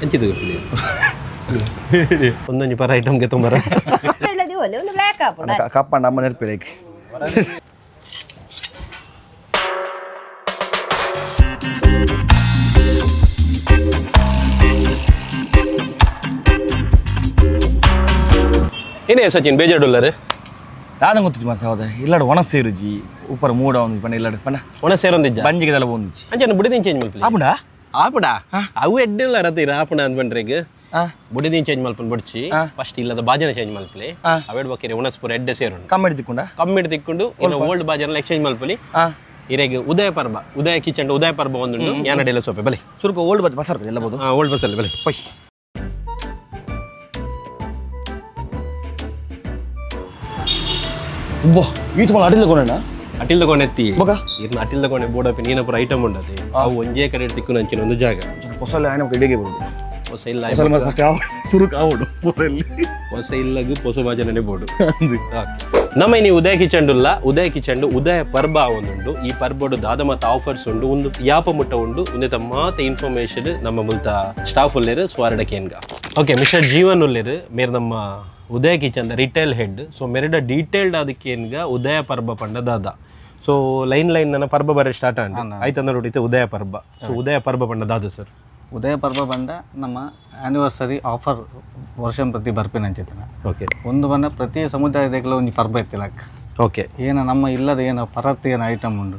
ಅಂಚಿದು ಒಂದೊಂದು ಪರ ಐಟಮ್ಗೆ ತುಂಬ ಕಪ್ಪಂಡ ಅಮ್ಮ ನೆನಪಿರಕ್ಕೆ ಏನೇ ಸಚಿನ್ ಬೇಜಾಡುಲ್ಲಾರೆ ನಾನು ಗೊತ್ತಿದ್ದು ಮಾಸ ಹೌದಾ ಇಲ್ಲಾಡು ಒಣ ಸೇರುಜಿ ಉಪ್ಪರ ಮೂಡ ಒಂದು ಪಂಡ ಇಲ್ಲಾಡು ಪಂಡ ಒಣ ಸೇರೊಂದಿಜ್ಜ ಬಂಜಿಗೆದೆಲ್ಲ ಬಂದಿಚ್ಚಿ ಅಂಚೆ ಬುಡಿದೀನ್ ಚೇಂಜ್ ಮಲ್ಪಲಿ ಆಪುಡ ಆಪುಡ ಅವು ಎಡ್ಡಿಲ್ಲ ರತ್ತೀರ ಆಪುಣ ಅಂದ್ಬಂಡ್ರೆಗ್ ಬುಡಿದೀನ್ ಚೇಂಜ್ ಮಲ್ಪನ್ ಬಡ್ಚಿ ಫಸ್ಟ್ ಇಲ್ಲದ ಬಾಜನ ಚೇಂಜ್ ಮಲ್ಪಲಿ ಅವೇಡ್ ಬಕ್ಕೇರಿ ಒಣಸ್ಪುರ ಎಡ್ಡೆ ಸೇರೋಣ ಕಮ್ಮಿಡ್ ತಿಕ್ಕೊಂಡು ಇನ್ನು ಓಲ್ಡ್ ಬಾಜನ ಎಕ್ಸ್ಚೇಂಜ್ ಮಲ್ಪಲಿ ಇರೆಗೆ ಉದಯ ಪರ್ಬ ಉದಯ ಕಿಚನ್ ಉದಯ ಪರ್ಬ ಒಂದು ಯಾನಡೆಲ್ಲ ಸೊಪ್ಪೆ ಬಲಿ ಸುರುಕು ಓಲ್ಡ್ ಬಸ್ ಬಸ್ ಎಲ್ಲ ಬೋದು ಓಲ್ಡ್ ಬಸ್ಸಲ್ಲಿ ಬಲಿ ಪೈ ಈತ ಮಗ ಅಡಿಲ್ಲ ಕೊಡೋಣ ಅಟಿಲ್ ತಗೊಂಡೆತ್ತಿ ಇನ್ನು ಅಟಿಲ್ ತಗೊಂಡೆ ಬೋಡಪ್ಪಿ ನೀನಪುರ ಐಟಮ್ ಉಂಡತಿ ಅವು ಒಂಜೇ ಕಡೆ ಸಿಕ್ಕು ನಂಚಿನ ಒಂದು ಜಾಗ ಹೊಸಲ್ಲ ಆಯ್ನ ಇಡಿಗೆ ಬರೋದು ಹೊಸ ಇಲ್ಲ ಸುರುಕು ಆವಡು ಹೊಸ ಇಲ್ಲಗೂ ಹೊಸ ಬಾಜನೇ ಬೋಡು ನಮ್ಮ ನೀವು ಉದಯ ಕಿಚಂಡುಲ್ಲ ಉದಯ ಕಿಚಂಡು ಉದಯ ಪರ್ಬ ಒಂದುಂಡು ಈ ಪರ್ಬಡು ದಾದ ಮತ್ತು ಆಫರ್ಸ್ ಉಂಡು ಒಂದು ಯಾಪ ಮುಟ್ಟ ಉಂಡು ಒಂದೇ ಮಾತ ಇನ್ಫಾರ್ಮೇಶನ್ ನಮ್ಮ ಮುಲ್ತ ಸ್ಟಾಫ್ ಉಳ್ಳೇರು ಸ್ವಾರಡ ಕೇನ್ಗ ಓಕೆ ಮಿಸ್ಟರ್ ಜೀವನ್ ಉಳ್ಳೇರು ಮೇರೆ ನಮ್ಮ Udaya kitchen retail head so ಮೇರೆಡ ಡೀಟೇಲ್ಡ್ ಅದಕ್ಕೇನ್ಗ ಉದಯ ಪರ್ಬ ಪಂಡ ದಾದ ಸೊ ಲೈನ್ ನನ್ನ ಪರ್ಬ ಬರೀ ಸ್ಟಾರ್ಟ್ ಆಂಡ್ ಆಯ್ತಂದ್ರೆ ನೋಡಿತೆ ಉದಯ ಪರ್ಬ ಸೊ ಉದಯ ಪರ್ಬ ಪಂಡ ದಾದ ಸರ್ ಉದಯ ಪರ್ಬ ಬಂಡ ನಮ್ಮ ಆ್ಯನಿವರ್ಸರಿ ಆಫರ್ ವರ್ಷ ಪ್ರತಿ ಬರ್ಪೇನೆ ಅಂಚಿತ್ತಿನ ಓಕೆ ಒಂದು ಬಣ್ಣ ಪ್ರತಿ ಸಮುದಾಯದಾಗಲ ಒಂದು ಪರ್ಬ ಇರ್ತಿಲ್ಲಕ್ಕ ಓಕೆ ಏನು ನಮ್ಮ ಇಲ್ಲದ ಏನು ಪರತ್ ಏನು ಐಟಮ್ ಉಂಡು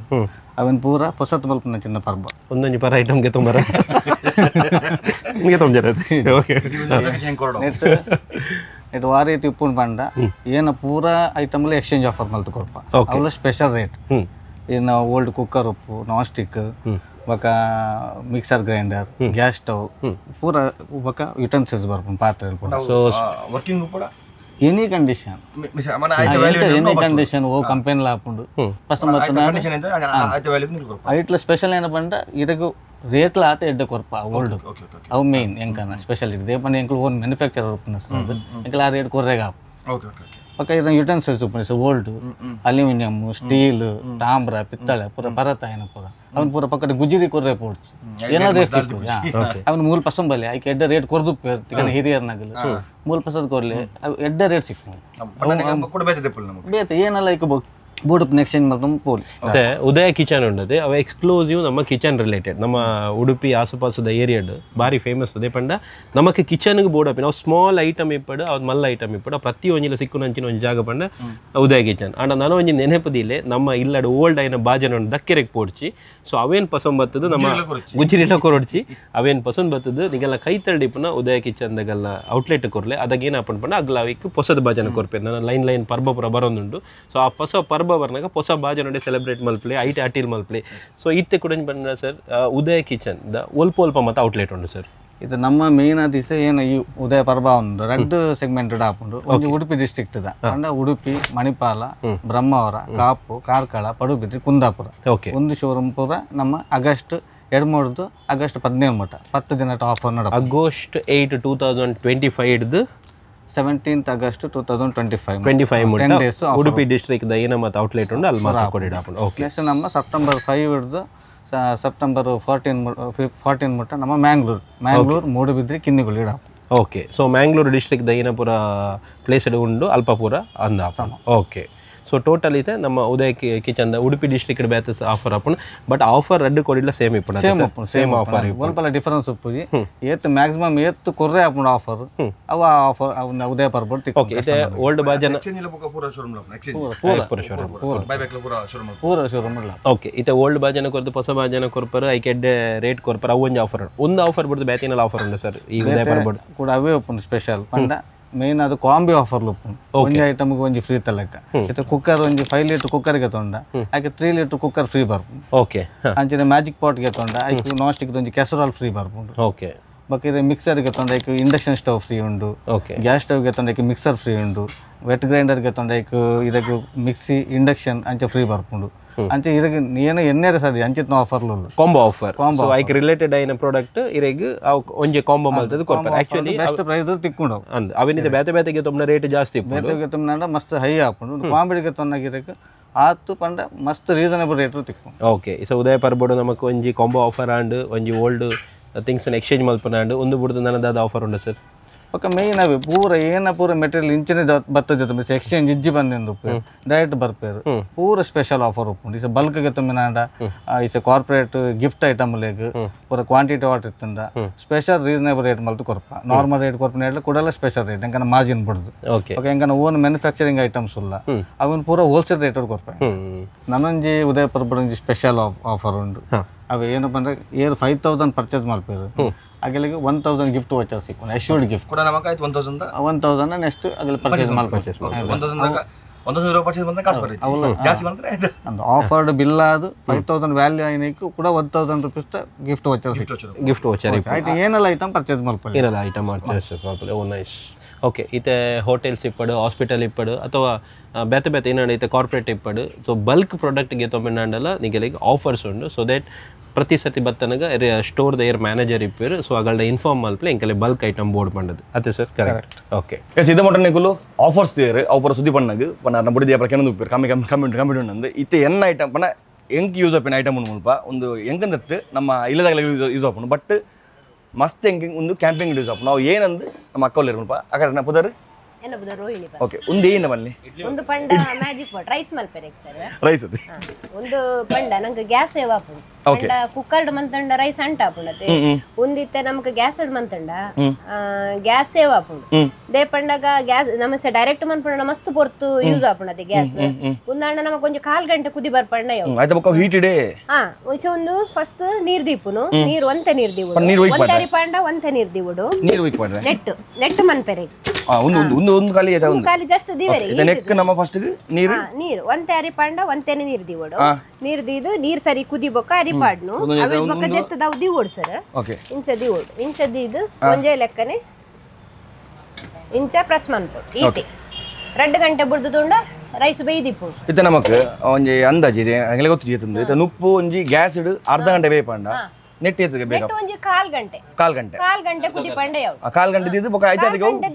ಅವನ್ ಪೂರ ಹೊಸತ್ ಮಲ್ಪನ ಚಿನ್ನ ಪರ್ಬ ಒಂದೊಂದು ಪರ ಐಟಮ್ಗೆ ತುಂಬ ನಿಮಗೆ ತುಂಬ ಓಕೆ ನೆಟ್ ಆ ರೀತಿ ಉಪ್ಪುಂಡು ಬಂಡ ಏನು ಪೂರ ಐಟಮ್ಲಿ ಎಕ್ಸ್ಚೇಂಜ್ ಆಫರ್ ಮಲ್ತು ಕೊಡ್ಪ ಅವಳ ಸ್ಪೆಷಲ್ ರೇಟ್ ಏನು ಓಲ್ಡ್ ಕುಕ್ಕರ್ ಉಪ್ಪು ನಾನ್ ಸ್ಟಿಕ್ ಬಕ ಮಿಕ್ಸರ್ ಗ್ರೈಂಡರ್ ಗ್ಯಾಸ್ ಸ್ಟವ್ ಪೂರ ಬಕ ಯುಟೆನ್ಸಿಲ್ಸ್ ಬರ್ಪುಂಡು ಪಾತ್ರೆ ವರ್ಕಿಂಗ್ ಕೂಡ ಎನಿ ಕಂಡೀಷನ್ ಎನಿ ಕಂಡೀಷನ್ ಓ ಕಂಪೆನಿ ಆಪುಂಡು ಐಟ್ಲ ಸ್ಪೆಷಲ್ ಏನ ಬಂಡ ಇದಕ್ಕೆ ರೇಟ್ಲ ಆತ ಎಡ್ಡೆ ಕೊರ್ಪ ಓಲ್ಡ್ ಅವು ಮೇನ್ ಎಂಕನ ಸ್ಪೆಷಲ್ ಇದೆ ಪಂಡ ಎಂಕ್ಲು ಓನ್ ಮ್ಯಾನುಫ್ಯಾಕ್ಚರ್ ಉಪ್ಪುನಸ್ಲದು ಎಂಕ್ಲ ಆ ರೇಟ್ ಕೊರ್ರೆಗ ಆಪು ಪಕ್ಕ ಇದನ್ನ ಯುಟೆನ್ಸಿಲ್ಸ್ ಉಪ್ಪುನಿಸ ಓಲ್ಡ್ ಅಲ್ಯೂಮಿನಿಯಂ ಸ್ಟೀಲ್ ತಾಮ್ರ ಪಿತ್ತಳೆ ಪೂರ ಪರತ ಏನ ಪೂರ ಅವನ್ ಪೂರ ಪಕ್ಕದ ಗುಜಿರಿ ಕೊರ್ರೆ ಪೋಡ್ಚು ಏನೋ ರೇಟ್ ಸಿಕ್ಕು ಅವನ್ ಮೂಲ ಪಸಂಬಲ್ಲಿ ಆಯ್ಕೆ ಎಡ್ಡ ರೇಟ್ ಕೊರ್ದು ಹಿರಿಯರ್ನಾಗಲು ಮೂಲ ಪಸದ್ ಕೊರ್ಲಿ ಎಡ್ಡ ರೇಟ್ ಸಿಕ್ಕು ಬೇತೆ ಏನಲ್ಲ ಈಗ ಬೋರ್ಡ್ ಎಕ್ಸ್ಚೇಂಜ್ ಮಾಡ್ಕೊಂಡು ಪೋಲಿ ಮತ್ತೆ ಉದಯ ಕಿಚನ್ ಉಂಡದೆ ಅವ ಎಕ್ಸ್ಕ್ಲೂಸಿವ್ ನಮ್ಮ ಕಿಚನ್ ರಿಲೇಟೆಡ್ ನಮ್ಮ ಉಡುಪಿ ಆಸುಪಾಸದ ಏರಿಯಾಡ್ ಬಾರಿ ಫೇಮಸ್ ಅದೇ ಪಂಡ ನಮಗೆ ಕಿಚನ್ಗೆ ಬೋರ್ಡ್ ಅಪ್ಪಿ ನಾವು ಸ್ಮಾಲ್ ಐಟಮ್ ಇಪ್ಪಡು ಅವ್ದು ಮಲ್ಲ ಐಟಮ್ ಇಪ್ಪಡು ಪ್ರತಿ ಒಂಜಿಲ ಸಿಕ್ಕು ನಂಚಿನ ಒಂದು ಜಾಗ ಪಂಡ ಉದಯ ಕಿಚನ್ ಆಂಡ ನಾನು ಒಂಜಿ ನೆನಪದಿಲ್ಲೇ ನಮ್ಮ ಇಲ್ಲಡ್ ಓಲ್ಡ್ ಐನ ಬಾಜನ ಉಂಡು ದಕ್ಕೆರೆಗೆ ಪೋಡ್ಚಿ ಸೊ ಅವೇನು ಪಸಂದ್ ಬರ್ತದೆ ನಮ್ಮ ಗುಜಿರಿಲ ಕೊರಡ್ಚಿ ಅವೇನು ಪಸಂದ್ ಬರ್ತದೆ ನಿಗೆಲ್ಲ ಕೈ ತಳ್ಳಿಪುನ ಉದಯ ಕಿಚನ್ದಾಗೆಲ್ಲ ಔಟ್ಲೆಟ್ ಕೊರ್ಲೆ ಅದಾಗೇನು ಹಾಕೊಂಡು ಪಂಡ ಅಗ್ಲ ಅವಿಕ್ಕೆ ಹೊಸದ ಬಾಜನ ಕೊರ್ಪೆ ನಾನು ಲೈನ್ ಪರ್ಬಪುರ ಬರೋದುಂಡು ಸೊ ಆ ಹೊಸ ಪರ್ಬ ಬರ್ನಾಗ ಹೊಸ ಬಾಜ ನೋಡಿ ಸೆಲೆಬ್ರೇಟ್ ಮಲ್ಪಲಿ ಐಟಿ ಅಟಿಲ್ ಮಲ್ಪಲಿ ಸೊ ಇತ್ತೆ ಕೂಡ ಬಂದ ಸರ್ ಉದಯ ಕಿಚನ್ ದ ಒಲ್ಪ ಮತ್ತು ಔಟ್ಲೆಟ್ ಉಂಟು ಸರ್ ಇದು ನಮ್ಮ ಮೇನ್ ದಿವಸ ಏನು ಈ ಉದಯ ಪರ್ಬ ಉಂಡು ಎರಡು ಸೆಗ್ಮೆಂಟೆಡ್ ಆಪುಂಡು ಒಂದು ಉಡುಪಿ ಡಿಸ್ಟ್ರಿಕ್ಟ್ ಅಂಡ ಉಡುಪಿ ಮಣಿಪಾಲ ಬ್ರಹ್ಮಾವರ ಕಾಪು ಕಾರ್ಕಳ ಪಡುಬಿದ್ರಿ ಕುಂದಾಪುರ ಒಂದು ಶೋರೂಮ್ ಪೂರ ನಮ್ಮ ಆಗಸ್ಟ್ 2 ಆಗಸ್ಟ್ 17 ಮಟ್ಟ 10 ದಿನ ಆಫರ್ ನೋಡ August 8 2025 17th August 2025 10 days Udupi district ದ ಏನ ಮತ್ತು ಔಟ್ಲೆಟ್ ಉಂಡು ಅಲ್ಲಿ ಮಾತ್ರ ಕೊಡಿಡಾಪುಂಡು ಓಕೆ ನೆಕ್ಸ್ಟ್ ನಮ್ಮ ಸೆಪ್ಟೆಂಬರ್ 5 ಹಿಡಿದು ಸೆಪ್ಟೆಂಬರ್ 14 ಮಟ್ಟ ನಮ್ಮ ಮ್ಯಾಂಗ್ಳೂರ್ ಮೂಡುಬಿದ್ರಿ ಕಿನ್ನಿಗುಳಿ ಇಡಾಪು ಓಕೆ ಸೊ ಮ್ಯಾಂಗ್ಳೂರು ಡಿಸ್ಟ್ರಿಕ್ಟ್ ದ ಏನಪುರ ಪ್ಲೇಸ್ಡ್ ಉಂಡು ಅಲ್ಪಪುರ ಅಂದ ಓಕೆ ಸೊ ಟೋಟಲ್ ಇದೆ ನಮ್ಮ Udaya kitchen Udupi district batches offer ಆಪುಂಡು ಬಟ್ ಆಫರ್ ರೆಡ್ ಕೊಡಿಲ್ಲ ಸೇಮ್ ಇಪ್ಪುಂಡು ಸೇಮ್ ಆಫರ್ ಒಲ್ಪಲ ಡಿಫರೆನ್ಸ್ ಉಪ್ಪುಜಿ ಏತ್ ಮ್ಯಾಕ್ಸಿಮಮ್ ಏತ್ ಕೊರ್ರೆ ಆಪುಂಡು ಆಫರ್ ಅವ ಆಫರ್ ಉದಯ ಪರ್ಬ ಓಕೆ ಇದೆ ಓಲ್ಡ್ ಬಾಜನ ಪೂರ ಶೋರೂಮ್ ಓಕೆ ಇದೆ ಓಲ್ಡ್ ಬಾಜನ ಕೊರ್ದು ಹೊಸ ಬಾಜನ ಕೊರ್ಪರ್ ಐಕೆಡ್ಡೆ ರೇಟ್ ಕೊರ್ಪರ್ ಅವು ಒಂದು ಆಫರ್ ಒಂದು ಆಫರ್ ಬಿಡ್ದು ಬ್ಯಾತಿನಲ್ಲಿ ಆಫರ್ ಉಂಟು ಸರ್ ಈ ಉದಯ ಪರ್ಬ ಕೂಡ ಅವೇ ಉಪ್ಪುಂಡು ಸ್ಪೆಷಲ್ ಪಂಡ ಮೇನ್ ಅದು ಕಾಂಬಿ ಆಫರ್ ಉಪ್ಪುಂಡು ಒಂಜಿ ಐಟಮ್ಗೆ ಒಂಜಿ ಫ್ರೀ ತಲೆಕ್ಕ ಇದು ಕುಕ್ಕರ್ ಒಂಜಿ 5 ಲೀಟರ್ ಕುಕ್ಕರ್ಗೆ ತೊಂಡ ಆಯ್ಕೆ 3 ಲೀಟರ್ ಕುಕ್ಕರ್ ಫ್ರೀ ಬರ್ಪುಂಡು ಓಕೆ ಅಂಚಿನ ಮ್ಯಾಜಿಕ್ ಪಾಟ್ಗೆ ತೊಂಡ ಆಯ್ಕೆ ನಾನ್ ಸ್ಟಿಕ್ ಒಂಜಿ ಕೆಸರಾಲ್ ಫ್ರೀ ಬರ್ಪುಂಡು ಓಕೆ ಬಕ್ಕೆ ಮಿಕ್ಸರ್ಗೆ ತೊಂಡ ಆಯ್ಕೆ ಇಂಡಕ್ಷನ್ ಸ್ಟವ್ ಫ್ರೀ ಉಂಡು ಗ್ಯಾಸ್ ಸ್ಟವ್ಗೆ ತೊಂಡ ಆಯ್ಕೆ ಮಿಕ್ಸರ್ ಫ್ರೀ ಉಂಡು ವೆಟ್ ಗ್ರೈಂಡರ್ಗೆ ತೊಂಡ ಆಯ್ಕೆ ಇದಕ್ಕೆ ಮಿಕ್ಸಿ ಇಂಡಕ್ಷನ್ ಅಂಚೆ ಫ್ರೀ ಬರ್ಪುಂಡು ಅಂಚೆ ಇದಕ್ಕೆ ಏನು ಎನ್ನೇರ ಸದಿ ಅಂಚಿತ್ನ ಆಫರ್ಲು ಕಾಂಬೋ ಆಫರ್ ಸೊ ಐಕೆ ರಿಲೇಟೆಡ್ ಐನ ಪ್ರಾಡಕ್ಟ್ ಇರೆಗ್ ಒಂಜೆ ಕಾಂಬೋ ಮಲ್ತದ ಕೊರ್ಪರ್ ಆಕ್ಚುಲಿ ಬೆಸ್ಟ್ ಪ್ರೈಸ್ ತಿಕ್ಕೊಂಡು ಅಂದ್ ಅವಿನಿದೆ ಬೇತೆ ತೊಂಬನ ರೇಟ್ ಜಾಸ್ತಿ ಬೇತೆಗೆ ತೊಂಬನ ಮಸ್ತ್ ಹೈ ಆಪುಂಡು ಕಾಂಬಿಡಿಗೆ ತೊನ್ನಗಿರಕ್ಕೆ ಆತು ಪಂಡ ಮಸ್ತ್ ರೀಸನಬಲ್ ರೇಟ್ ತಿಕ್ಕೊಂಡು ಓಕೆ ಸೊ ಉದಯ ಪರ್ಬೋಡು ನಮಕ್ ಒಂಜಿ ಕಾಂಬೋ ಆಫರ್ ಆಂಡ್ ಒಂಜಿ ಓಲ್ಡ್ ಥಿಂಗ್ಸನ್ನು ಎಕ್ಸ್ಚೇಂಜ್ ಮಲ್ಪನಾಂಡು ಒಂದು ಬಿಡ್ದು ನನ್ನದಾದ ಆಫರ್ ಉಂಟು ಸರ್ ಪಕ್ಕ ಮೇಯ್ನ್ ಅವೆ ಪೂರ ಮೆಟೀರಿಯಲ್ ಇಂಚಿನ ಬತ್ತ ಜೊತೆ ಎಕ್ಸ್ಚೇಂಜ್ ಇಜ್ಜಿ ಬಂದು ಡೈರೆಕ್ಟ್ ಬರ್ಪೇರು ಪೂರ ಸ್ಪೆಷಲ್ ಆಫರ್ ಉಪ್ಪುಂಡು ಇಸ ಬಲ್ಕ್ಗೆ ತುಂಬಿನಾಂಡ ಇಸ ಕಾರ್ಪೊರೇಟ್ ಗಿಫ್ಟ್ ಐಟಮ್ ಲೇಗ್ ಪೂರ ಕ್ವಾಂಟಿಟಿ ವಾಟ್ ಇತ್ತಂಡ ಸ್ಪೆಷಲ್ ರೀಸನೇಬಲ್ ರೇಟ್ ಮಲ್ತು ಕೊರಪ ನಾರ್ಮಲ್ ರೇಟ್ ಕೊರಪ ಕೂಡಲೇ ಸ್ಪೆಷಲ್ ರೇಟ್ ಎಂಕನ ಮಾರ್ಜಿನ್ ಬಿಡುದು ಓಕೆ ಎಂಕನ ಓನ್ ಮ್ಯಾನುಫ್ಯಾಕ್ಚರಿಂಗ್ ಐಟಮ್ಸ್ ಉಲ್ಲ ಅವನ್ ಪೂರ ಹೋಲ್ಸೇಲ್ ರೇಟ್ ಕೊರಪ ನನ್ನೊಂಜಿ ಉದಯಪುರ ಬುಡೊಂಜಿ ಸ್ಪೆಷಲ್ ಆಫರ್ ಉಂಡು ಅವು ಏನಪ್ಪ ಅಂದ್ರೆ 5,000 ಪರ್ಚೇಸ್ ಮಾಡ್ಪೇರು ಅಗಲಿಗೆ 1,000 ಗಿಫ್ಟ್ ವಾಚರ್ ಸಿಕ್ಕೊಂಡು ಅಶ್ಯೂರ್ಡ್ ಗಿಫ್ಟ್ ಕೂಡ ನಮಗೆ ಆಯ್ತು 1,000 ನೆಕ್ಸ್ಟ್ ಅಗಲಿ ಪರ್ಚೇಸ್ ಮಾಡ್ಬೇಕು 1,000 ಪರ್ಚೇಸ್ ಬಂದ್ರೆ ಕಾಸು ಬರುತ್ತೆ ಜಾಸ್ತಿ ಬಂದ್ರೆ ಒಂದು ಆಫರ್ಡ್ ಬಿಲ್ ಅದು 5,000 ವ್ಯಾಲ್ಯೂ ಆಯ್ತು ಕೂಡ 1,000 rupees gift voucher gift voucher ಆಯ್ತು ಏನೆಲ್ಲ ಐಟಮ್ ಪರ್ಚೇಸ್ ಮಾಡ್ಕೊಳ್ಳಿ ಏನೆಲ್ಲ ಐಟಮ್ ಪರ್ಚೇಸ್ ಮಾಡ್ಕೊಳ್ಳಿ ಓ ನೈಸ್ ಓಕೆ ಈತೆ ಹೋಟೆಲ್ಸ್ ಇಪ್ಪಡು ಹಾಸ್ಪಿಟಲ್ ಇಪ್ಪಡು ಅಥವಾ ಬೇತೆ ಬೇತೆ ಏನಾಡು ಈತೆ ಕಾರ್ಪೊರೇಟ್ ಇಪ್ಪಡು ಸೊ ಬಲ್ಕ್ ಪ್ರಾಡಕ್ಟ್ಗೆ ತೊಂಬಂಡಲ್ಲ ನಿಮಗೆ ಆಫರ್ಸ್ ಉಂಡು ಸೊ ದಟ್ ಪ್ರತಿ ಸತಿ ಬತ್ತನಗ ಸ್ಟೋರ್ದ ಏರ್ ಮ್ಯಾನೇಜರ್ ಇಪ್ಪರು ಸೊ ಅಗಳ ಇನ್ಫಾರ್ಮ್ ಮಲ್ಪಲೆ ಎಂಕಲೆ ಬಲ್ಕ್ ಐಟಮ್ ಬೋರ್ಡ್ ಪಂಡದು ಅದೇ ಸರ್ ಕರೆಕ್ಟ್ ಓಕೆ ಎಸ್ ಇದು ಮಟ್ಟ ನಿಕುಲು ಆಫರ್ಸ್ ತೇರು ಅವರ ಸುದ್ದಿ ಪಣ್ಣಗೆ ಪನ್ನ ಬುಡಿದಿ ಅಪ್ಪ ಕೆನಂದು ಉಪ್ಪೇರು ಕಮ್ಮಿ ಉಂಡು ಇತ್ತೆ ಎನ್ನ ಐಟಮ್ ಪನ್ನ ಎಂಕ್ ಯೂಸ್ ಅಪ್ಪಿನ ಐಟಮ್ ಉಂಡು ಮುಲ್ಪ ಒಂದು ಎಂಕಂದತ್ತು ನಮ್ಮ ಇಲ್ಲದಾಗ ಯೂಸ್ ಆಪುಂಡು ಬಟ್ ಮಸ್ತ್ ಎಂಕಿಂಗ್ ಒಂದು ಕ್ಯಾಂಪಿಂಗ್ ಯೂಸ್ ಆಪು ನಾವು ಏನಂದು ನಮ್ಮ ಅಕ್ಕಲ್ಲಿ ಮುಲ್ಪ ಅಕರ ನಾ ಪುದರ್ ಓಕೆ ಒಂದು ಏನು ಬನ್ನಿ ಒಂದು ಪಂಡ ಮ್ಯಾಜಿಕ್ ಪಾಟ್ ರೈಸ್ ಮಲ್ಪೆರೆ ಸರ್ ರೈಸ್ ಅದು ಒಂದು ಪಂಡ ನಂಗೆ ಗ್ಯಾಸ್ ಸೇವ್ ಆಪುಂಡು ಪಂಡ ಕುಕ್ಕರ್ಡ್ ಮಂತಂಡ ರೈಸ್ ಅಂಟ ಆಪುಂಡತೆ ಒಂದಿತ್ತೆ ನಮ್ಗೆ ಗ್ಯಾಸ್ ಮಂತಂಡ ಗ್ಯಾಸ್ ಸೇವ್ ಆಪುಂಡು ದೇ ಪಂಡಗ ಗ್ಯಾಸ್ ನಮಸ ಡೈರೆಕ್ಟ್ ಮನ್ಪಂಡ ಮಸ್ತ್ ಪೊರ್ತು ಯೂಸ್ ಆಪುಂಡತೆ ಗ್ಯಾಸ್ ಒಂದಾಂಡ ನಮಕ್ ಒಂಜಿ 1/4 ಗಂಟೆ ಕುದಿ ಬರ್ಪಂಡ ಆಯ್ತು ಬಕ್ಕ ಹೀಟೆಡ್ ಒಂದು ಫಸ್ಟ್ ನೀರ್ ದೀಪುನು ನೀರ್ ಒಂತೆ ನೀರ್ ದೀವುಡು ಒಂತರಿ ಪಂಡ ಒಂತೆ ನೀರ್ ದೀವುಡು ನೀರು ವೀಕ್ ಮಾಡ್ರೆ ನೆಟ್ ಮನ್ಪೆರೆ ಒಂದು ಖಾಲಿ ಇದೆ ಒಂದು ಖಾಲಿ ಜಸ್ಟ್ ದಿವರಿ ನೆಕ್ ನಮ್ಮ ಫಸ್ಟ್ ನೀರು ನೀರು ಒಂತೆ ಅರಿಪಾಂಡ ಒಂತೆನೆ ನೀರ್ ದಿವಡು ನೀರ್ ದೀದು ನೀರ್ ಸರಿ ಕುದಿ ಬೊಕ್ಕ ಅರಿಪಾಡ್ನು ಅವೆ ಬೊಕ್ಕ ದೆತ್ತದ ದಿವಡು ಸರ್ ಓಕೆ ಇಂಚ ದಿವಡು ಇಂಚ ದೀದು ಒಂಜೆ ಲೆಕ್ಕನೆ ಇಂಚ ಪ್ರೆಸ್ ಮನ್ಪು ಈಟಿ 2 ಗಂಟೆ ಬುಡ್ದು ತುಂಡ ರೈಸ್ ಬೇಯ್ದಿಪ್ಪು ಇತ್ತ ನಮಕ್ ಒಂಜಿ ಅಂದಾಜು ಇದೆ ಅಂಗಲೆ ಗೊತ್ತು ಜೀತಂದು ಇತ್ತ ನುಪ್ಪು ಒಂಜಿ ಗ್ಯಾಸ್ ಇಡು ಅರ್ಧ ಗಂಟೆ ಬೇಯ್ಪಂಡ ನೆಟ್ ಎತ್ತಿಗೆ ಬೇಕಾ ಒಂಜಿ 1/4 ಗಂಟೆ ಕುದಿ ಪಂಡೆ ಯಾವು 1/4 ಗಂಟೆ ದಿದ್ದು ಬೊಕ್ಕ ಐತೆ ಅದಕ್ಕೆ ಗಂಟೆ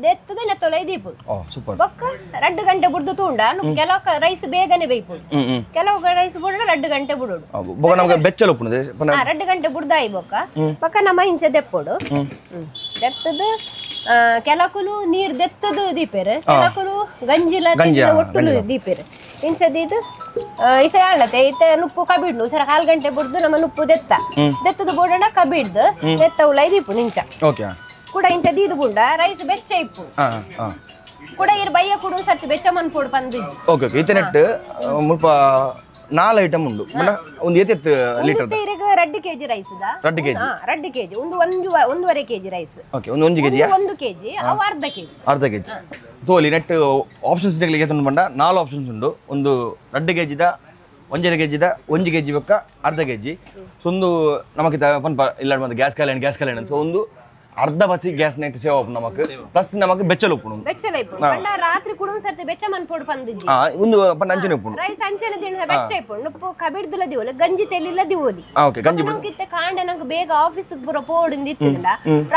ದೆತ್ತದ ನೆತ್ತೊಲ ಇದೀಪು ಓ ಸೂಪರ್ ಬೊಕ್ಕ 2 ಗಂಟೆ ಬುಡ್ದು ತುಂಡ ಕೆಲವು ರೈಸ್ ಬೇಗನೆ ಬೇಯ್ಪುಡು ಕೆಲವು ರೈಸ್ ಬುಡ್ಡ 2 ಗಂಟೆ ಬುಡುಡು ಬೊಕ್ಕ ನಮಗೆ ಬೆಚ್ಚಲು ಉಪ್ಪುನದೆ 2 ಗಂಟೆ ಬುಡ್ದಾಯಿ ಬೊಕ್ಕ ನಮ್ಮ ಇಂಚ ದೆಪ್ಪುಡು ದೆತ್ತದ ಕೆಲಕುಲು ನೀರ್ ದೆತ್ತದು ದೀಪೇರು ಕೆಲಕುಲು ಗಂಜಿಲ ಒಟ್ಟುಲು ದೀಪೇರು ಇಂಚದಿದು ಇಸ ಹೇಳತ್ತೆ ಇತ್ತ ನುಪ್ಪು ಕಬಿಡ್ನು ಸರ 1/4 ಗಂಟೆ ಬುಡ್ದು ನಮ್ಮ ನುಪ್ಪು ದೆತ್ತದ ಬೋಡಣ ಕಬಿಡ್ದು ದೆತ್ತ ಉಲೈ ದೀಪು ನಿಂಚ ಓಕೆ ಕೂಡ ಇಂಚ ದೀದು ಬುಂಡ ರೈಸ್ ಬೆಚ್ಚ ಇಪ್ಪು ಕೂಡ ಇರ್ ಬಯ್ಯ ಕುಡು ಸತ್ತಿ ಬೆಚ್ಚ ಮನ್ಪೋಡು ಬಂದಿದ್ದು ಓಕೆ ಓಕೆ ಇತ್ತ ಮುಲ್ಪ 4 ಐಟಮ್ ಉಂಡು ಒಂದು ಎತ್ತೆತ್ತು ಲೀಟರ್ ಈಗ 2 kg ರೈಸ್ 2 kg 2 kg ಒಂದು 1.5 kg ರೈಸ್ ಓಕೆ ಒಂದು 1 kg 1 kg ಅವು ಅರ್ಧ kg ತೋಲಿ ನೆಟ್ ಆಪ್ಷನ್ಸ್ ಇದಕ್ಕೆ ತಂದು ಬಂದ 4 ಆಪ್ಷನ್ಸ್ ಉಂಡು ಒಂದು 2 kg the 1 kg the 1 kg ಬೊಕ್ಕ ಅರ್ಧ kg ಸೊ ಒಂದು ನಮಗೆ ಪನ್ಪ ಇಲ್ಲ ಮತ್ತೆ ಗ್ಯಾಸ್ ಕಲ್ಯಾಣ ಸೊ ಒಂದು ಅರ್ಧ ಬಸಿ ಗ್ಯಾಸ್ ನೆಟ್ ಸೇವ್ ಆಪು ನಮಕ್ ಪ್ಲಸ್ ನಮಕ್ ಬೆಚ್ಚಲು ಉಪ್ಪುನು ರಾತ್ರಿ ಕೂಡ ಸರ್ತಿ ಬೆಚ್ಚ ಮನ್ಪೋಡು ಬಂದಿದ್ದಿ ಒಂದು ಪಂಡ ಅಂಚನೆ ಉಪ್ಪುನು ರೈಸ್ ಅಂಚನೆ ದಿನ ಬೆಚ್ಚ ಇಪ್ಪುನು ಉಪ್ಪು ಕಬಿಡ್ದಲ ದಿವೋಲಿ ಗಂಜಿ ತೆಲಿಲ್ಲ ದಿವೋಲಿ ಓಕೆ ಗಂಜಿ ನಮ್ಕಿತ್ತೆ ಕಾಂಡ ನಂಗೆ ಬೇಗ ಆಫೀಸ್ ಬರೋ ಪೋಡಿಂದ ಇತ್ತಿಲ್ಲ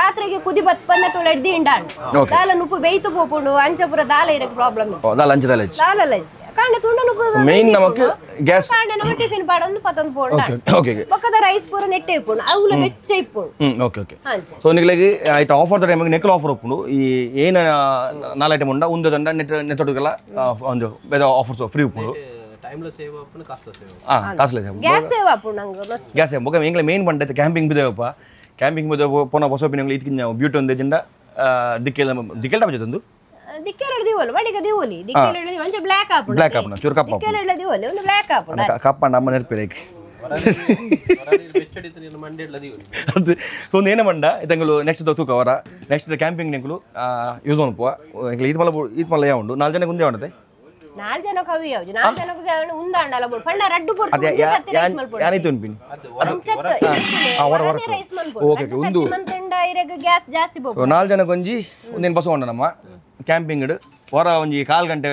ರಾತ್ರಿಗೆ ಕುದಿ ಬತ್ ಪನ್ನ ತೊಳೆಡ್ದಿ ಇಂಡಾಂಡ್ ದಾಲ ನುಪ್ಪು ಬೇಯ್ತು ಪೋಪುಂಡು ಅಂಚಪುರ ದಾಲ ಇರಕ್ಕೆ ಪ್ರಾಬ್ಲಮ್ ದಾಲ ಅಂಚ ದಾಲ ಲಜ್ಜೆ ಕಾಂಡ ತುಂಡ ನುಪ್ಪು ಮೇನ್ ನಮಕ್ ಗ್ಯಾಸ್ ಕಾಂಡ ನಮ್ಮ ಟಿಫಿನ್ ಪಾಡೊಂದು ಪತೊಂದು ಪೋಂಡ ಓಕೆ ಪಕ್ಕದ ರೈಸ್ ಪೂರ ನೆಟ್ಟೆ ಇಪ್ಪುಂಡು ಅವುಲ ಬೆಚ್ಚ ಇಪ್ಪುಂಡು ಓಕೆ ಓಕೆ ಸೊ ನಿಮಗೆ ಆಯ್ತು ಆಫರ್ ದ ಟೈಮಿಗೆ ನೆಕ್ಕಲ್ ಆಫರ್ ಉಪ್ಪುಂಡು ಈ ಏನು 4 ಐಟಮ್ ಉಂಡ ಒಂದು ದಂಡ ನೆಟ್ಟೊಟ್ಟಿಗೆಲ್ಲ ಒಂದು ಬೇರೆ ಆಫರ್ಸ್ ಫ್ರೀ ಉಪ್ಪುಂಡು ಟೈಮ್ಲ ಸೇವ್ ಆಪುಂಡು ಕಾಸ್ಟ್ಲ ಸೇವ್ ಕಾಸ್ಟ್ಲ ಸೇವ್ ಗ್ಯಾಸ್ ಸೇವ್ ಆಪುಂಡು ನಂಗೆ ಮಸ್ತ್ ಗ್ಯಾಸ್ ಸೇವ್ ಬೊಕ ಎಂಗ್ಲ ಮೇನ್ ಬಂಡೈತೆ ಕ್ಯಾಂಪಿಂಗ್ ಬಿದೇವಪ್ಪ ಕ್ಯಾಂಪಿಂಗ್ ಬಿದೆ ಪೋನ ಹೊಸಪಿನ ಇದ್ಕಿನ ಬ್ಯೂಟಿ ಒಂದು ಜೆಂಡ ದಿಕ್ಕೆಲ್ಲ ಬಜೆತೊಂದು ದಿಕ್ಕೆರಡು ದಿವೋಲಿ ವಡಿಗ ದಿವೋಲಿ ದಿಕ್ಕೆರಡು ದಿವೋಲಿ ಒಂಚ ಬ್ಲಾಕ್ ಆಪುಂಡು ಬ್ಲಾಕ್ ಆಪುಂಡು ಚೂರು ಕಪ್ಪ ದಿಕ್ಕೆರಡು ದಿವೋಲಿ ಒಂದು ಬ್ಲಾಕ್ ಆಪುಂಡು ಕಪ್ಪ ನಮ್ಮ ನೆನಪಿರೇಕ್ ಬೆಚ್ಚಡಿದ್ರೆ ಮಂಡೆಲ್ಲ ದಿವೋಲಿ ಅದು ಸೊ ಒಂದು ಏನ ಮಂಡ ಇದಂಗಲು ನೆಕ್ಸ್ಟ್ ತೂಕ ಅವರ ನೆಕ್ಸ್ಟ್ ಕ್ಯಾಂಪಿಂಗ್ ನೆಂಕಲು ಯೂಸ್ ಮಾಡ್ಪುವ ಈತ್ ಮಲ್ಲ ಯಾವ ಉಂಡು 4 ಜನಕ್ಕೆ ಒಂದೇ ಮಾಡತೆ 4 ಜನ ಕವಿ ಯಾವುದು 4 ಜನಕ್ಕೆ ಉಂದಾಂಡಲ ಬೋಡ್ ಪಂಡ ರಡ್ಡು ಪೊರ್ತು ಅದೇ ಯಾನಿತ್ತು ಅನ್ಪಿನಿ ರೈಸ್ ಮಲ್ಪೋಡು ಓಕೆ ಓಕೆ ಒಂದು ಮಂತಂಡ ಇರಗ ಗ್ಯಾಸ್ ಜಾಸ್ತಿ ಬೋಡು 4 ಜನಕ್ಕೆ ಒಂಜಿ ಒಂದೇನು ಬಸ ಉಂಡ ನಮ್ಮ ಕ್ಯಾಂಪಿಂಗ್ ಹೊರ ಒಂಜಿ 1/4 ಗಂಟೆ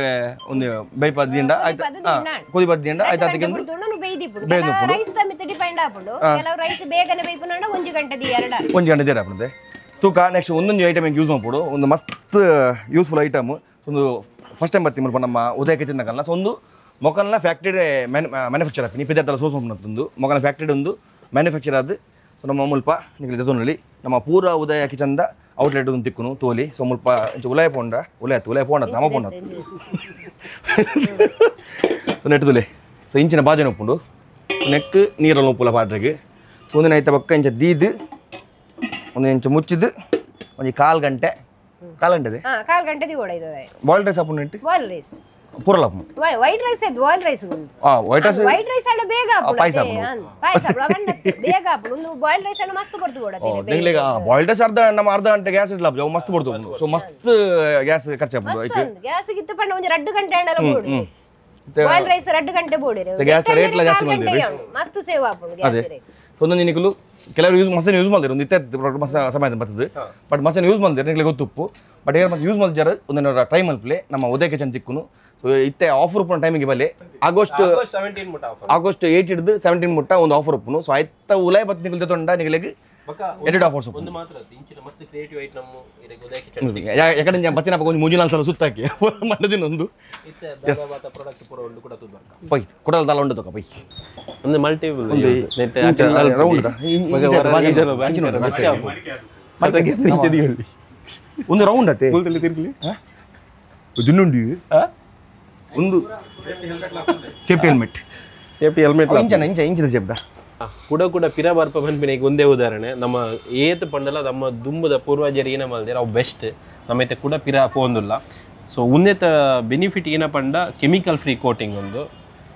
ಒಂದು ಬೈಪದ್ದಿಂದ ಆಯ್ತು ಕುದಿ ಬದ್ದಿಂದ ಆಯ್ತು ಅದಕ್ಕೆ ರೈಸ್ ಮಿತ್ತ ಡಿಪೆಂಡ್ ಆಪುಂಡು ಕೆಲವು ರೈಸ್ ಬೇಗನೆ ಬೈಪುನಂಡ 1 ಗಂಟೆ ದಿ 1 ಗಂಟೆ ದೇರ ಆಪುಂಡೆ ತೂಕ ನೆಕ್ಸ್ಟ್ ಒಂದೊಂದು ಐಟಮ್ ಯೂಸ್ ಮಾಡ್ಬೋದು ಒಂದು ಮಸ್ತ್ ಯೂಸ್ಫುಲ್ ಐಟಮ್ ಒಂದು ಫಸ್ಟ್ ಟೈಮ್ ಬರ್ತೀವಿ ಮುಲ್ಪ ನಮ್ಮ ಉದಯ ಕಿಚನ್ ಕಲ್ಲ ಸೊ ಒಂದು ಮೊಕಲ್ನ ಫ್ಯಾಕ್ಟರಿ ಮ್ಯಾನುಫ್ಯಾಕ್ಚರ್ ಆಪಿ ಪದಾರ್ಥ ಸೋಸ್ ಮಾಡ್ತೊಂದು ಮೊಕಲ್ನ ಫ್ಯಾಕ್ಟರಿ ಒಂದು ಮ್ಯಾನುಫ್ಯಾಕ್ಚರ್ ಆದ ನಮ್ಮ ಮುಲ್ಪ ನಿಮಗೆ ತೊಂದಲ್ಲಿ ನಮ್ಮ ಪೂರ ಉದಯ ಕಿಚನ್ದ ಔಟ್ಲೆಟ್ ಒಂದು ತಿಕ್ಕುನು ತೋಲಿ ಸೊ ಮುಲ್ಪ ಉಲಯ ಪೋಂಡ ಉಲಯ ಪೋಂಡ ನಮ್ಮ ಪೋಂಡ ಸೊ ನೆಟ್ಟು ತುಲೆ ಸೊ ಇಂಚಿನ ಬಾಜನ ಉಪ್ಪುಂಡು ನೆಕ್ ನೀರಲ್ಲಿ ಉಪ್ಪುಲ ಪಾಡ್ರೆಗೆ ಒಂದಿನ ಐತ ಪಕ್ಕ ಇಂಚ ದೀದು ಒಂದು ಇಂಚ ಮುಚ್ಚಿದ್ದು ಒಂದು ಕಾಲು ಗಂಟೆ ಕಾಲ್ ಗಂಟೆದಿ ಓಡೈದು ಬಾಯ್ಲ್ ರೈಸ್ ಹಾಪುಂಡು ನೆಟ್ಟು ಬಾಯ್ಲ್ ರೈಸ್ ಪೂರಲ್ಲ ಹಾಪುಂಡು ವೈಟ್ ರೈಸ್ ಅದು ಬಾಯ್ಲ್ ರೈಸ್ ವೈಟ್ ರೈಸ್ ಅಡ ಬೇಗ ಆಪುಂಡು ಪಾಯಸ ಬೇಗ ಆಪುಂಡು ಒಂದು ಬಾಯ್ಲ್ ರೈಸ್ ಅಡ ಮಸ್ತ್ ಬರ್ದು ಓಡತೆ ನಿಂಗ್ಲಿಗ ಬಾಯ್ಲ್ ರೈಸ್ ಅರ್ಧ ಗಂಟೆ ಗ್ಯಾಸ್ ಇಡ್ಲ ಅವು ಮಸ್ತ್ ಬರ್ದು ಸೊ ಮಸ್ತ್ ಗ್ಯಾಸ್ ಖರ್ಚು ಹಾಪುಂಡು ಐಕೆ ಗ್ಯಾಸ್ ಗಿತ್ತು ಪಂಡ ಒಂದು 2 ಗಂಟೆ ಅಂಡಲ ಬೋಡು ಬಾಯ್ಲ್ ರೈಸ್ 2 ಗಂಟೆ ಬೋಡಿರೆ ಗ್ಯಾಸ್ ರೇಟ್ ಲ ಜಾಸ್ತಿ ಮಾಡಿದ್ರಿ ಮಸ್ತ್ ಸೇವ್ ಆಪುಂಡು ಗ್ಯಾಸ್ ರೇಟ್ ಸೊ ಒಂದು ನಿನಕಲು ಕೆಲವರು ಮಸಾಲೆ ಯೂಸ್ ಮಾಡ್ತಾರೆ ಒಂದು ಇತ್ತೆ ಸಮಯ ಬರ್ತದೆ ಬಟ್ ಮಸಾಲೆ ಯೂಸ್ ಮಾಡ್ತಾರೆ ನಿಮಗೆ ಗೊತ್ತುಪ್ಪು ಬಟ್ ಏನು ಮತ್ತೆ ಯೂಸ್ ಮಾಡಿದಾರೆ ಒಂದು ಟ್ರೈ ಮಲ್ಪ್ಲೆ ನಮ್ಮ ಉದಯ ಕಿಚನ್ ತಿಕ್ಕುನು ಸೊ ಇತ್ತೆ ಆಫರ್ ಉಪ್ಪು ಟೈಮಿಗೆ ಬಲ್ಲಿ ಆಗಸ್ಟ್ 8 ಹಿಡಿದು 17 ಮುಟ್ಟ ಒಂದು ಆಫರ್ ಉಪ್ಪುನು ಸೊ ಆಯ್ತ ಉಲಯ ಬತ್ ನಿಗಲ್ ತೊಂಡ ನಿಗಲಿಗೆ ಎರಡು ಆಫರ್ಸ್ ಒಂದು ಮಾತ್ರ ಇಂಚಿನ ಮಸ್ತ್ ಕ್ರಿಯೇಟಿವ್ ಐಟಮ್ ಇರೆ ಉದಯ ಕಿಚನ್ ಯಾಕಂದ್ರೆ ನಾನು ಬತ್ತಿನ ಒಂದು ಮುಂಜಾನೆ ಸಲ ಸುತ್ತಾಕಿ ಮನದಿನ ಒಂದು ಇತ್ತೆ ದಾಗವಾದ ಪ್ರಾಡಕ್ಟ್ ಪೂರ ಒಂದು ಕೂಡ ತುದರ್ಕ ಪೈ ಕೊಡಲ್ ದಾಲ ಉಂಡು ತಕ ಪೈ ಒಂದು ಮಲ್ಟಿಪಲ್ ನೆಟ್ ರೌಂಡ್ ಒಂದು ರೌಂಡ್ ಅತ್ತೆ ದುನ್ನುಂಡಿ ಒಂದು ಸೇಫ್ಟಿ ಹೆಲ್ಮೆಟ್ ಇಂಚಿನ ಸೇಫ್ಟ ಕೂಡ ಪಿರ ಬರ್ಪ ಬಂದ್ಬಿನಿಗೆ ಒಂದೇ ಉದಾಹರಣೆ ನಮ್ಮ ಏತ್ ಪಂಡಲ ನಮ್ಮ ದುಂಬದ ಪೂರ್ವಜರು ಏನ ಮಾಡಿದ್ರೆ ಅವು ಬೆಸ್ಟ್ ನಮ್ಮೈತೆ ಕೂಡ ಪಿರ ಪೋಂದಿಲ್ಲ ಸೊ ಉನ್ನತ ಬೆನಿಫಿಟ್ ಏನ ಪಂಡ ಕೆಮಿಕಲ್ ಫ್ರೀ ಕೋಟಿಂಗ್ ಒಂದು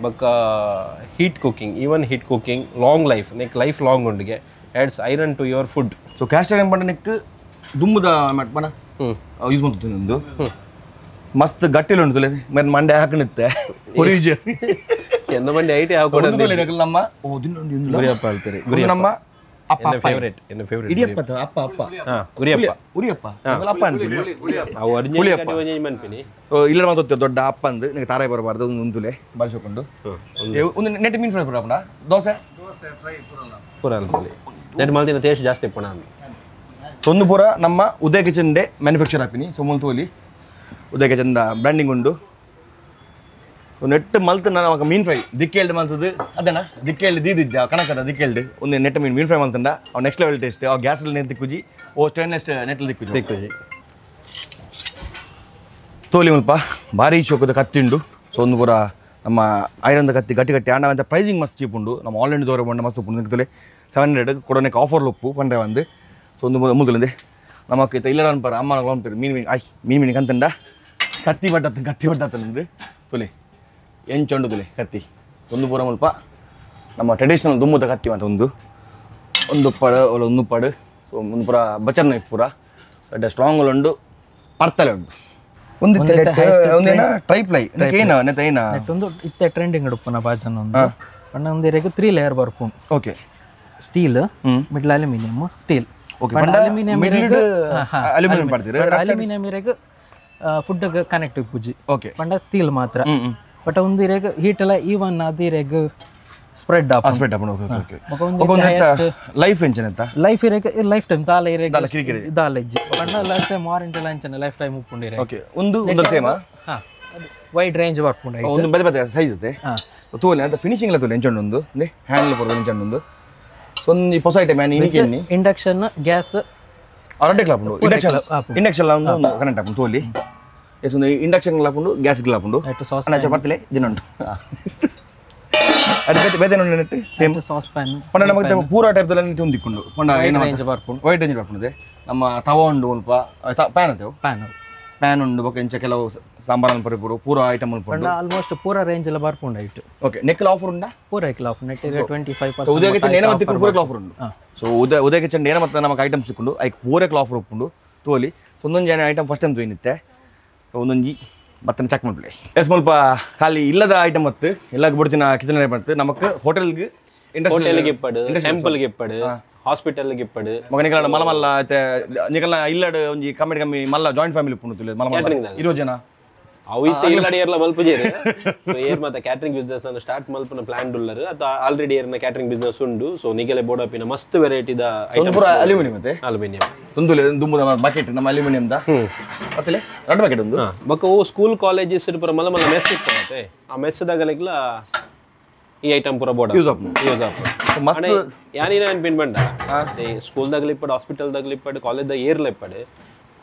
ಬಕ್ಕ heat cooking even heat cooking long life life long ಉಂಡಿಗೆ adds iron to your food so caster ಏನು ಪಂಡ ನೆಕ್ ದುಂಬದ ಪಣ ಯೂಸ್ ಮಾಡ್ತೀನಿ ಒಂದು ಮಸ್ತ್ ಗಟ್ಟಿಲು ಉಂಟು ಮತ್ತೆ ಮಂಡೆ ಹಾಕಣಿತ್ತೆ ಎಂದ ಮಂಡಿ ಐಟಿ ಹಾಕೊಂಡು ನಮ್ಮ ಓ ದಿನೊಂದು ಗುರಿಯಪ್ಪ ಹೇಳ್ತೀರಿ ನಮ್ಮ ಅಪ್ಪ ಫೇವರೇಟ್ ಎನ್ನ ಫೇವರೇಟ್ ಇಡಿಯಪ್ಪ ಅಪ್ಪ ಉರಿಯಪ್ಪ ಅಪ್ಪ ಅಂತೀನಿ ಅವು ಅರ್ಜೆಂಟ್ ಮನ್ಪಿನಿ ಇಲ್ಲ ಮಾತಾಡ್ತೀವಿ ದೊಡ್ಡ ಅಪ್ಪ ಅಂದು ನಿಮಗೆ ತಾರಾಯಿ ಬರಬಾರ್ದು ಒಂದು ಮುಂದುಲೆ ಬಳಸಿಕೊಂಡು ಒಂದು ನೆಟ್ ಮೀನು ಫ್ರೈ ಬರಪ್ಪ ದೋಸೆ ಪೂರ ಅಲ್ಪಲ್ಲಿ ನೆಟ್ ಮಲ್ತಿನ ಟೇಸ್ಟ್ ಜಾಸ್ತಿ ಪುಣ ಒಂದು ಪೂರ ನಮ್ಮ Udaya kitchen day manufacture ಹಾಪಿನಿ so ಮುಲ್ತೋಲಿ ಉದಯ ಕಿಚನ್ದ ಬ್ರ್ಯಾಂಡಿಂಗ್ ಉಂಡು ನೆಟ್ ಮಲ್ತು ನಮಗೆ ಮೀನು ಫ್ರೈ ದಿಕ್ಕೇಳ್ದು ಮಲ್ತದ್ದು ಅದನ್ನ ದಿಕ್ಕೇಳ್ದು ದೀದಿದ್ದ ಕಣಕದ ದಿಕ್ಕೇಳ್ದು ಒಂದು ನೆಟ್ ಮೀನು ಫ್ರೈ ಮಲ್ತಂಡ ಅವು ನೆಕ್ಸ್ಟ್ ಲೆವೆಲ್ ಟೇಸ್ಟ್ ಅವು ಗ್ಯಾಸಲ್ಲಿ ನೆಟ್ ದಿಕ್ಕುಜಿ ಓ ಸ್ಟೇನ್ಲೆಸ್ ನೆಟ್ಲಿ ದಿಕ್ಕುಜಿ ತೋಲಿ ಮುಲ್ಪ ಭಾರಿ ಚೌಕದ ಕತ್ತಿಂಡು ಸೊ ಒಂದು ಪೂರ ನಮ್ಮ ಐರನ್ದ ಕತ್ತಿ ಗಟ್ಟಿ ಆಂಡ ಅಂತ ಪ್ರೈಸಿಂಗ್ ಮಸ್ತ್ ಚೀಪ್ ಉಂಡು ನಮ್ಮ ಆನ್ಲೈನ್ ದೋರ ಬಂಡ ಮಸ್ತ್ ಉಪ್ಪು ನಿಂತಲೆ 700 ಕೊಡೋನಕ್ಕೆ ಆಫರ್ಲು ಉಪ್ಪು ಪಂಡೆ ಒಂದು ಸೊ ಒಂದು ಮುಗಿಲಿಂದೆ ನಮಕ್ಕೆ ಇಲ್ಲ ಅನ್ಪಾರ ಅಮ್ಮ ಅನ್ಪಾರ ಮೀನು ಕಂತಂಡ ಕತ್ತಿ ಬಟ್ಟತ್ತಂದು ತುಲಿ ಎಂಚೊಂಡು ತುಲಿ ಕತ್ತಿ ಒಂದು ಪೂರ ಮುಲ್ಪ ನಮ್ಮ ಟ್ರೆಡಿಷನಲ್ ದುಮ್ಮದ ಕತ್ತಿ ಮತ್ತು ಒಂದು ಪಡು ಒಂದು ಪಡು ಸೊ ಒಂದು ಪೂರ ಬಚರ್ ನೈಫ್ ಪೂರ ಸ್ಟ್ರಾಂಗ್ ಉಂಡು ಪರ್ತಲೆ ಉಂಡು ಒಂದು ಒಂದೇನ ಟ್ರೈಪ್ಲೈ ಏನ ಒಂದು ಇತ್ತೆ ಟ್ರೆಂಡಿಂಗ್ ಉಡುಪುನ ಬಾಜನ ಒಂದು ಅಣ್ಣ ಒಂದು ಇರೆಗೆ 3 ಲೇಯರ್ ಬರ್ಪುಂಡು okay steel middle aluminium steel aluminium ಮಾಡ್ತೀರಿ ಅಲ್ಯೂಮಿನಿಯಂ ಇರೆಗೆ ಫುಡ್ ಕನೆಕ್ಟ್ ಪೂಜಿ ಓಕೆ ಪಂಡ ಸ್ಟೀಲ್ ಮಾತ್ರ ಬಟ್ ಒಂದು ಇರೆಗೆ ಹೀಟ್ ಎಲ್ಲ ಈವನ್ ಅದು ಇರೆಗೆ ಸ್ಪ್ರೆಡ್ ಲೈಫ್ ಎಂಚನತ್ತ ಲೈಫ್ ಇರೆಗೆ ಲೈಫ್ ಟೈಮ್ ದಾಲ ಇರೆಗೆ ದಾಲ ಇಜ್ಜಿ ಪಂಡ ಲೈಫ್ ಟೈಮ್ ವಾರಂಟಿ ಲಂಚನ ಲೈಫ್ ಟೈಮ್ ಉಪ್ಪುಂಡಿರೆ ಓಕೆ ಒಂದು ಸೇಮ ಹಾ ವೈಡ್ ರೇಂಜ್ ಬರ್ಪುಂಡು ಒಂದು ಬದೆ ಸೈಜ್ ಅತ್ತೆ ತೋಲೆ ಅಂತ ಫಿನಿಶಿಂಗ್ ಎಲ್ಲ ತೋಲೆ ಎಂಚಂಡು ಒಂದು ಹ್ಯಾಂಡಲ್ ಬರೋದು ಎಂಚಂಡು ಒಂದು ಒಂದು ಹೊಸ ಐಟಮ್ ಇನ್ನಿಕೆನ್ನಿ ಇಂಡಕ್ಷನ್ ಗ್ಯಾಸ್ ಅರಟೆ ಕ್ಲಾಪುಂಡು ಇಂಡಕ್ಷನ್ ಒಂದು ಕರೆಂಟ್ ಹಾಕೊಂಡು ತೋಲಿ ಎಸ್ ಒಂದು ಇಂಡಕ್ಷನ್ ಕ್ಲಾಪುಂಡು ಗ್ಯಾಸ್ ಕ್ಲಾಪುಂಡು ಅನ್ನ ಬತ್ತಲೆ ಜಿನುಂಟು ಅದು ಬೇತೆ ನೋಡಿ ನೆಟ್ಟು ಸೇಮ್ ಸಾಸ್ ಪ್ಯಾನ್ ಪಂಡ ನಮಗೆ ಪೂರ ಟೈಪ್ ದಲ್ಲ ನಿಂತು ಹೊಂದಿಕೊಂಡು ಪಂಡ ಏನು ರೇಂಜ್ ಬರ್ಪುಂಡು ವೈಟ್ ರೇಂಜ್ ಬರ್ಪುಂಡು ನಮ್ಮ ತವ ಉಂಡು ಸ್ವಲ್ಪ ಪ್ಯಾನ್ ಅತ್ತೇವು ಪ್ಯಾನ್ ಉಂಡು ಬೊಕ್ಕ ಇಂಚ ಕೆಲವು ಸಾಂಬಾರನ್ನು ಪರಿಪುರು ಪೂರ ಐಟಮ್ ಉಂಟು ಆಲ್ಮೋಸ್ಟ್ ಪೂರ ರೇಂಜ್ ಎಲ್ಲ ಬರ್ಪುಂಡು ಐಟು ಓಕೆ ನೆಕ್ಕಲ್ ಆಫರ್ ಉಂಟಾ ಪೂರ ಐಕ್ಲ ಆಫರ್ ನೆಟ್ 25% ಉದಯ ಕಿಚನ್ ಏನ ಮತ್ತೆ ಪೂರ ಆಫರ್ ಉಂಟು ಸೊ ಉದಯ ಕಿಚನ್ ಏನ ಮತ್ತೆ ನಮಗೆ ಐಟಮ್ ಸಿಕ್ಕೊಂಡು ಐಕ್ ಪೂರ ಆಫರ್ ಉಪ್ಪುಂಡು ತೋಲಿ ಸೊ ಒಂದೊಂದು ಜನ ಐಟಮ್ ಫಸ್ಟ್ ಟೈಮ್ ತೊಯ್ನಿತ್ತೆ ಒಂದೊಂದು ಮತ್ತೆ ಚೆಕ್ ಮಾಡ್ಬಿಡಿ ಎಸ್ ಸ್ವಲ್ಪ ಖಾಲಿ ಇಲ್ಲದ ಐಟಮ್ ಮತ್ತೆ ಎಲ್ಲ ಬಿಡ್ತಿನ ಕಿಚನ್ ಮತ್ತೆ ನಮಗೆ ಹೋಟೆಲ್ಗೆ ಹೋಟೆಲ್ಗೆ ಇಪ್ಪಡು ಟೆಂಪಲ್ಗೆ ಇಪ್ಪಡು ಹಾಸ್ಪಿಟಲ್ಗೆ ಇಪ್ಪಡು ಮಗನಿಗಳ ಮಲ್ಲ ಮಲ್ಲ ಐತೆ ನಿಗಲ್ಲ ಇಲ್ಲಡು ಒಂಜಿ ಕಮ್ಮಿ ಮಲ್ಲ ಜಾಯಿಂಟ್ ಫ್ಯಾಮಿಲಿ ಪುಣ್ಣ ಮಲ್ಲ 20 ಜನ ಅವು ಇತ್ತೆ ಇಲ್ಲಡಿ ಏರ್ಲ ಮಲ್ಪುಜೇರು ಸೊ ಏರ್ ಮತ್ತೆ ಕ್ಯಾಟರಿಂಗ್ ಬಿಸ್ನೆಸ್ ಅನ್ನು ಸ್ಟಾರ್ಟ್ ಮಲ್ಪನ ಪ್ಲಾನ್ ಉಳ್ಳರು ಅದು ಆಲ್ರೆಡಿ ಏರ್ನ ಕ್ಯಾಟರಿಂಗ್ ಬಿಸ್ನೆಸ್ ಉಂಡು ಸೊ ನಿಗಲೆ ಬೋಡಪಿನ ಮಸ್ತ್ ವೆರೈಟಿದ ಐಟಮ್ ಪೂರ ಅಲ್ಯೂಮಿನಿಯಂ ಮತ್ತೆ ಅಲ್ಯೂಮಿನಿಯಂ ತುಂದುಲೆ ದುಂಬುದ ಬಕೆಟ್ ನಮ್ಮ ಅಲ್ಯೂಮಿನಿಯಂ ದ ಮತ್ತೆ ಎರಡು ಬಕೆಟ್ ಒಂದು ಬಕ ಓ ಸ್ಕೂಲ್ ಕಾಲೇಜಸ್ ಪೂರ ಮಲ್ಲ ಮಲ್ಲ ಮೆಸ್ ಇರ್ತದೆ ಆ ಮೆಸ್ ದಾಗಲೆಗ್ಲ ಈ ಐಟಮ್ ಪೂರ ಬೋಡ ಯೂಸ್ ಆಪ್ ಮಸ್ತ್ ಯಾನೇನ ಅನ್ಪಿನ್ ಬಂಡ ಸ್ಕೂಲ್ದಾಗ್ಲಿ ಇಪ್ಪಡು ಹಾಸ್ಪಿಟಲ್ದಾಗ್ಲಿ ಇಪ್ಪಡು ಕಾಲೇಜ್ದಾಗ ಏರ್ಲ ಇಪ್ಪಡು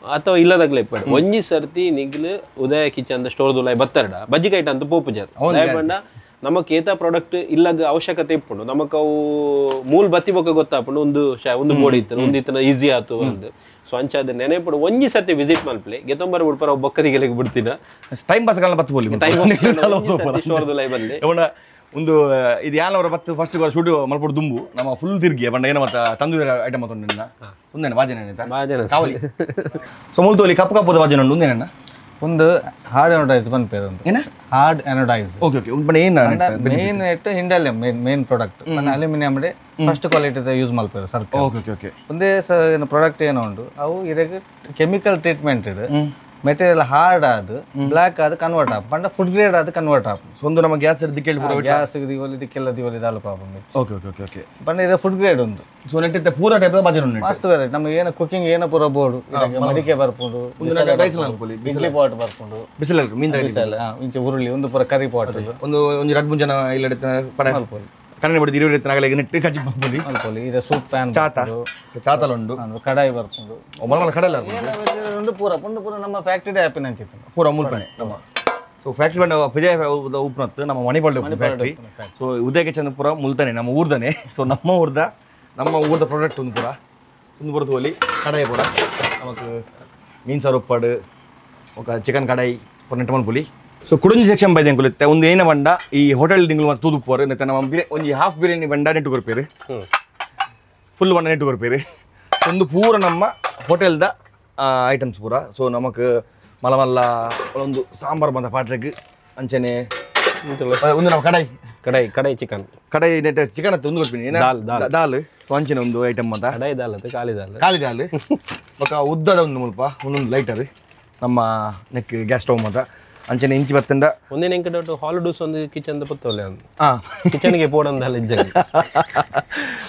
ಅಥವಾ ಇಲ್ಲದಾಗ್ಲಿ ಇಪ್ಪಡು ಒಂಜಿ ಸರ್ತಿ ನಿಗ್ಲು ಉದಯ ಕಿಚನ್ ಸ್ಟೋರ್ದುಲ ಬತ್ತರ್ಡ ಬಜ್ಜಿಕಾಯ್ಟ ಅಂತ ಪೋಪುಜರ್ ಬಂಡ ನಮಕ್ ಏತ ಪ್ರಾಡಕ್ಟ್ ಇಲ್ಲದ ಅವಶ್ಯಕತೆ ಇಪ್ಪುಂಡು ನಮಕ್ ಅವು ಮೂಲ್ ಬತ್ತಿ ಬೊಕ್ಕ ಗೊತ್ತಾಪುಂಡು ಒಂದು ಬೋರ್ಡ್ ಇತ್ತು ಒಂದು ಇತ್ತನ ಈಸಿ ಆತು ಅಂದ್ ಸೊ ಅಂಚಾದ ನೆನೆಪುಡು ಒಂಜಿ ಸರ್ತಿ ವಿಸಿಟ್ ಮಲ್ಪ್ಲೆ ಗೆತ್ತೊಂಬರ್ ಬಿಡ್ಪಾರ ಬೊಕ್ಕದಿಗೆಲೆಗೆ ಬಿಡ್ತೀನ ಟೈಮ್ ಪಾಸ್ ಬತ್ತು ಬೋಲಿ ಸ್ಟೋರ್ದು ಲೈ ಬಂದೆ ಒಂದು ಇದು ಯಾನವರ ಬತ್ತು ಫಸ್ಟ್ ಶೂಟ್ ಮಲ್ಪಡು ದುಂಬು ನಮ್ಮ ಫುಲ್ ತಿರ್ಗಿ ಬಂಡ ಏನೋ ಮತ್ತೆ ತಂದೂರಿ ಐಟಮ್ ಮತ್ತೊಂದು ಒಂದೇನ ಬಾಜನ ಕಾವಲಿ ಸೊ ಮುಲ್ತೋಲಿ ಕಪ್ಪು ಕಪ್ಪದ ಬಾಜನ ಉಂಡು ಒಂದೇನ ಒಂದು ಹಾರ್ಡ್ ಎನೋಡೈಸ್ ಬಂದ್ ಪೇರು ಒಂದು ಏನ ಹಾರ್ಡ್ ಎನೋಡೈಸ್ ಓಕೆ ಓಕೆ ಒಂದು ಏನು ಮೇನ್ ಇಟ್ಟು ಹಿಂಡಲ್ಲಿ main product aluminium first quality use ಮಲ್ಪೇರು ಸರ್ಕಾರ ಓಕೆ ಓಕೆ ಓಕೆ ಒಂದೇ ಪ್ರಾಡಕ್ಟ್ ಏನೋ ಉಂಟು ಅವು ಇದಕ್ಕೆ ಕೆಮಿಕಲ್ ಟ್ರೀಟ್ಮೆಂಟ್ ಇದೆ ಮೆಟೀರಿಯಲ್ ಹಾರ್ಡ್ ಆದು ಬ್ಲಾಕ್ ಆದು ಕನ್ವರ್ಟ್ ಆಪ್ ಪಂಡ ಫುಡ್ ಗ್ರೇಡ್ ಆದು ಕನ್ವರ್ಟ್ ಆಪ್ ಒಂದು ನಮ್ಮ ಗ್ಯಾಸ್ ದಿಕ್ಕೇಳಿ ಗ್ಯಾಸ್ ದಿವಲಿ ದಿಕ್ಕೆಲ್ಲ ದಿವಲಿ ದಾಲ್ ಪಾಪಂ ಓಕೆ ಓಕೆ ಓಕೆ ಓಕೆ ಪಂಡ ಇದು ಫುಡ್ ಗ್ರೇಡ್ ಉಂಟು ಸೊ ನೆಟ್ಟಿದ್ದ ಪೂರ ಟೈಪ್ ಬಾಜನ ಉಂಟು ಮಸ್ತ್ ವೆರೈಟಿ ನಮಗೆ ಏನು ಕುಕಿಂಗ್ ಏನೋ ಪೂರ ಬೋರ್ಡು ಮಡಿಕೆ ಬರ್ಪುಂಡು ಇಡ್ಲಿ ಪಾಟ್ ಬರ್ಪುಂಡು ಬಿಸಿಲ ಮೀನ್ ಇಂಚೆ ಉರುಳಿ ಒಂದು ಪೂರ ಕರಿ ಪಾಟ್ ಒಂದು ಒಂದು ಎರಡು ಮೂರು ಜನ ಇಲ್ಲ ಪಡ ಕನ್ನಡ ಬಡ್ದು ಇರುವೆ ನಾಗಲಿಗೆ ನೆಟ್ಟು ಕಚ್ಚಿ ಬರ್ಬೋದು ಮಲ್ಪೊಲಿ ಇದು ಸೂಪ್ ಪ್ಯಾನ್ ಚಾತಲ ಉಂಡು ಕಡಾಯಿ ಬರ್ಪುಂಡು ಮಲಮಲ ಕಡಲ ಉಂಡು ಪೂರ ಪುಂಡು ಪೂರ ನಮ್ಮ ಫ್ಯಾಕ್ಟರಿ ಆ್ಯಪಿನ ಅಂತಿತ್ತು ಪೂರ ಮುಲ್ಪನೆ ಸೊ ಫ್ಯಾಕ್ಟ್ರಿ ಬಂಡ ವಿಜಯ ಉಪ್ನತ್ತು ನಮ್ಮ ಮಣಿಪಾಲ್ಡೆ ಫ್ಯಾಕ್ಟ್ರಿ ಸೊ ಉದಯ ಕಿಚನ್ ಪೂರ ಮುಲ್ತಾನೆ ನಮ್ಮ ಊರ್ದನೆ ಸೊ ನಮ್ಮ ಊರ್ದ ಪ್ರಾಡಕ್ಟ್ ಒಂದು ಪೂರ ಒಂದು ಪೂರ ತೋಲಿ ಕಡಾಯಿ ಪೂರ ನಮಕ್ ಮೀನ್ ಸಾರು ಉಪ್ಪಾಡು ఒక ಚಿಕನ್ ಕಡಾಯಿ ಪೂರ ನೆಟ್ಟು ಮಲ್ಪೊಲಿ ಸೊ ಕುಡುಂಜಿ ಸೆಕ್ಷನ್ ಬೈದೆ ಅಂಕುಲಿತ್ತೆ ಒಂದು ಏನ ಬಂಡ ಈ ಹೋಟೆಲ್ ದಿಂಗ್ಲು ಮತ್ತು ತೂದು ಪೋರು ನೆತ್ತ ನಮ್ಮ ಒಂದು ಹಾಫ್ ಬಿರಿಯಾನಿ ಬಂಡ ನೆಟ್ಟು ಕೊರ್ಪೇರು ಫುಲ್ ಬಂಡ ನೆಟ್ಟು ಕೊರ್ಪೇರು ಒಂದು ಪೂರ ನಮ್ಮ ಹೋಟೆಲ್ದ ಐಟಮ್ಸ್ ಪೂರ ಸೊ ನಮಕ್ ಮಲಮಲ್ಲ ಒಂದು ಸಾಂಬಾರು ಬಂದ ಪಾಟ್ರೆಗ್ ಅಂಚನೆ ಒಂದು ನಮ್ಮ ಕಡಾಯಿ ಕಡಾಯಿ ನೆಟ್ಟ ಚಿಕನ್ ಅಂತ ಒಂದು ಕೊಡ್ತೀನಿ ದಾಲ್ ಅಂಚನೆ ಒಂದು ಐಟಮ್ ಅಂತ ಕಡಾಯಿ ದಾಲ್ ಖಾಲಿ ದಾಲ್ ಬೊಕ್ಕ ಉದ್ದದ ಒಂದು ಮುಲ್ಪ ಒಂದೊಂದು ಲೈಟರ್ ನಮ್ಮ ನೆಕ್ ಗ್ಯಾಸ್ ಸ್ಟವ್ ಅಂತ ಅಂಚನೆ ಇಂಚಿ ಬತ್ತಂಡ ಒಂದಿನ ಎಂಕಟ ಹಾಲಿಡೂಸ್ ಒಂದು ಕಿಚನ್ ಪತ್ತೋಲೆ ಕಿಚನ್ಗೆ ಪೋಡಂದಲ್ಲ ಇಜ್ಜ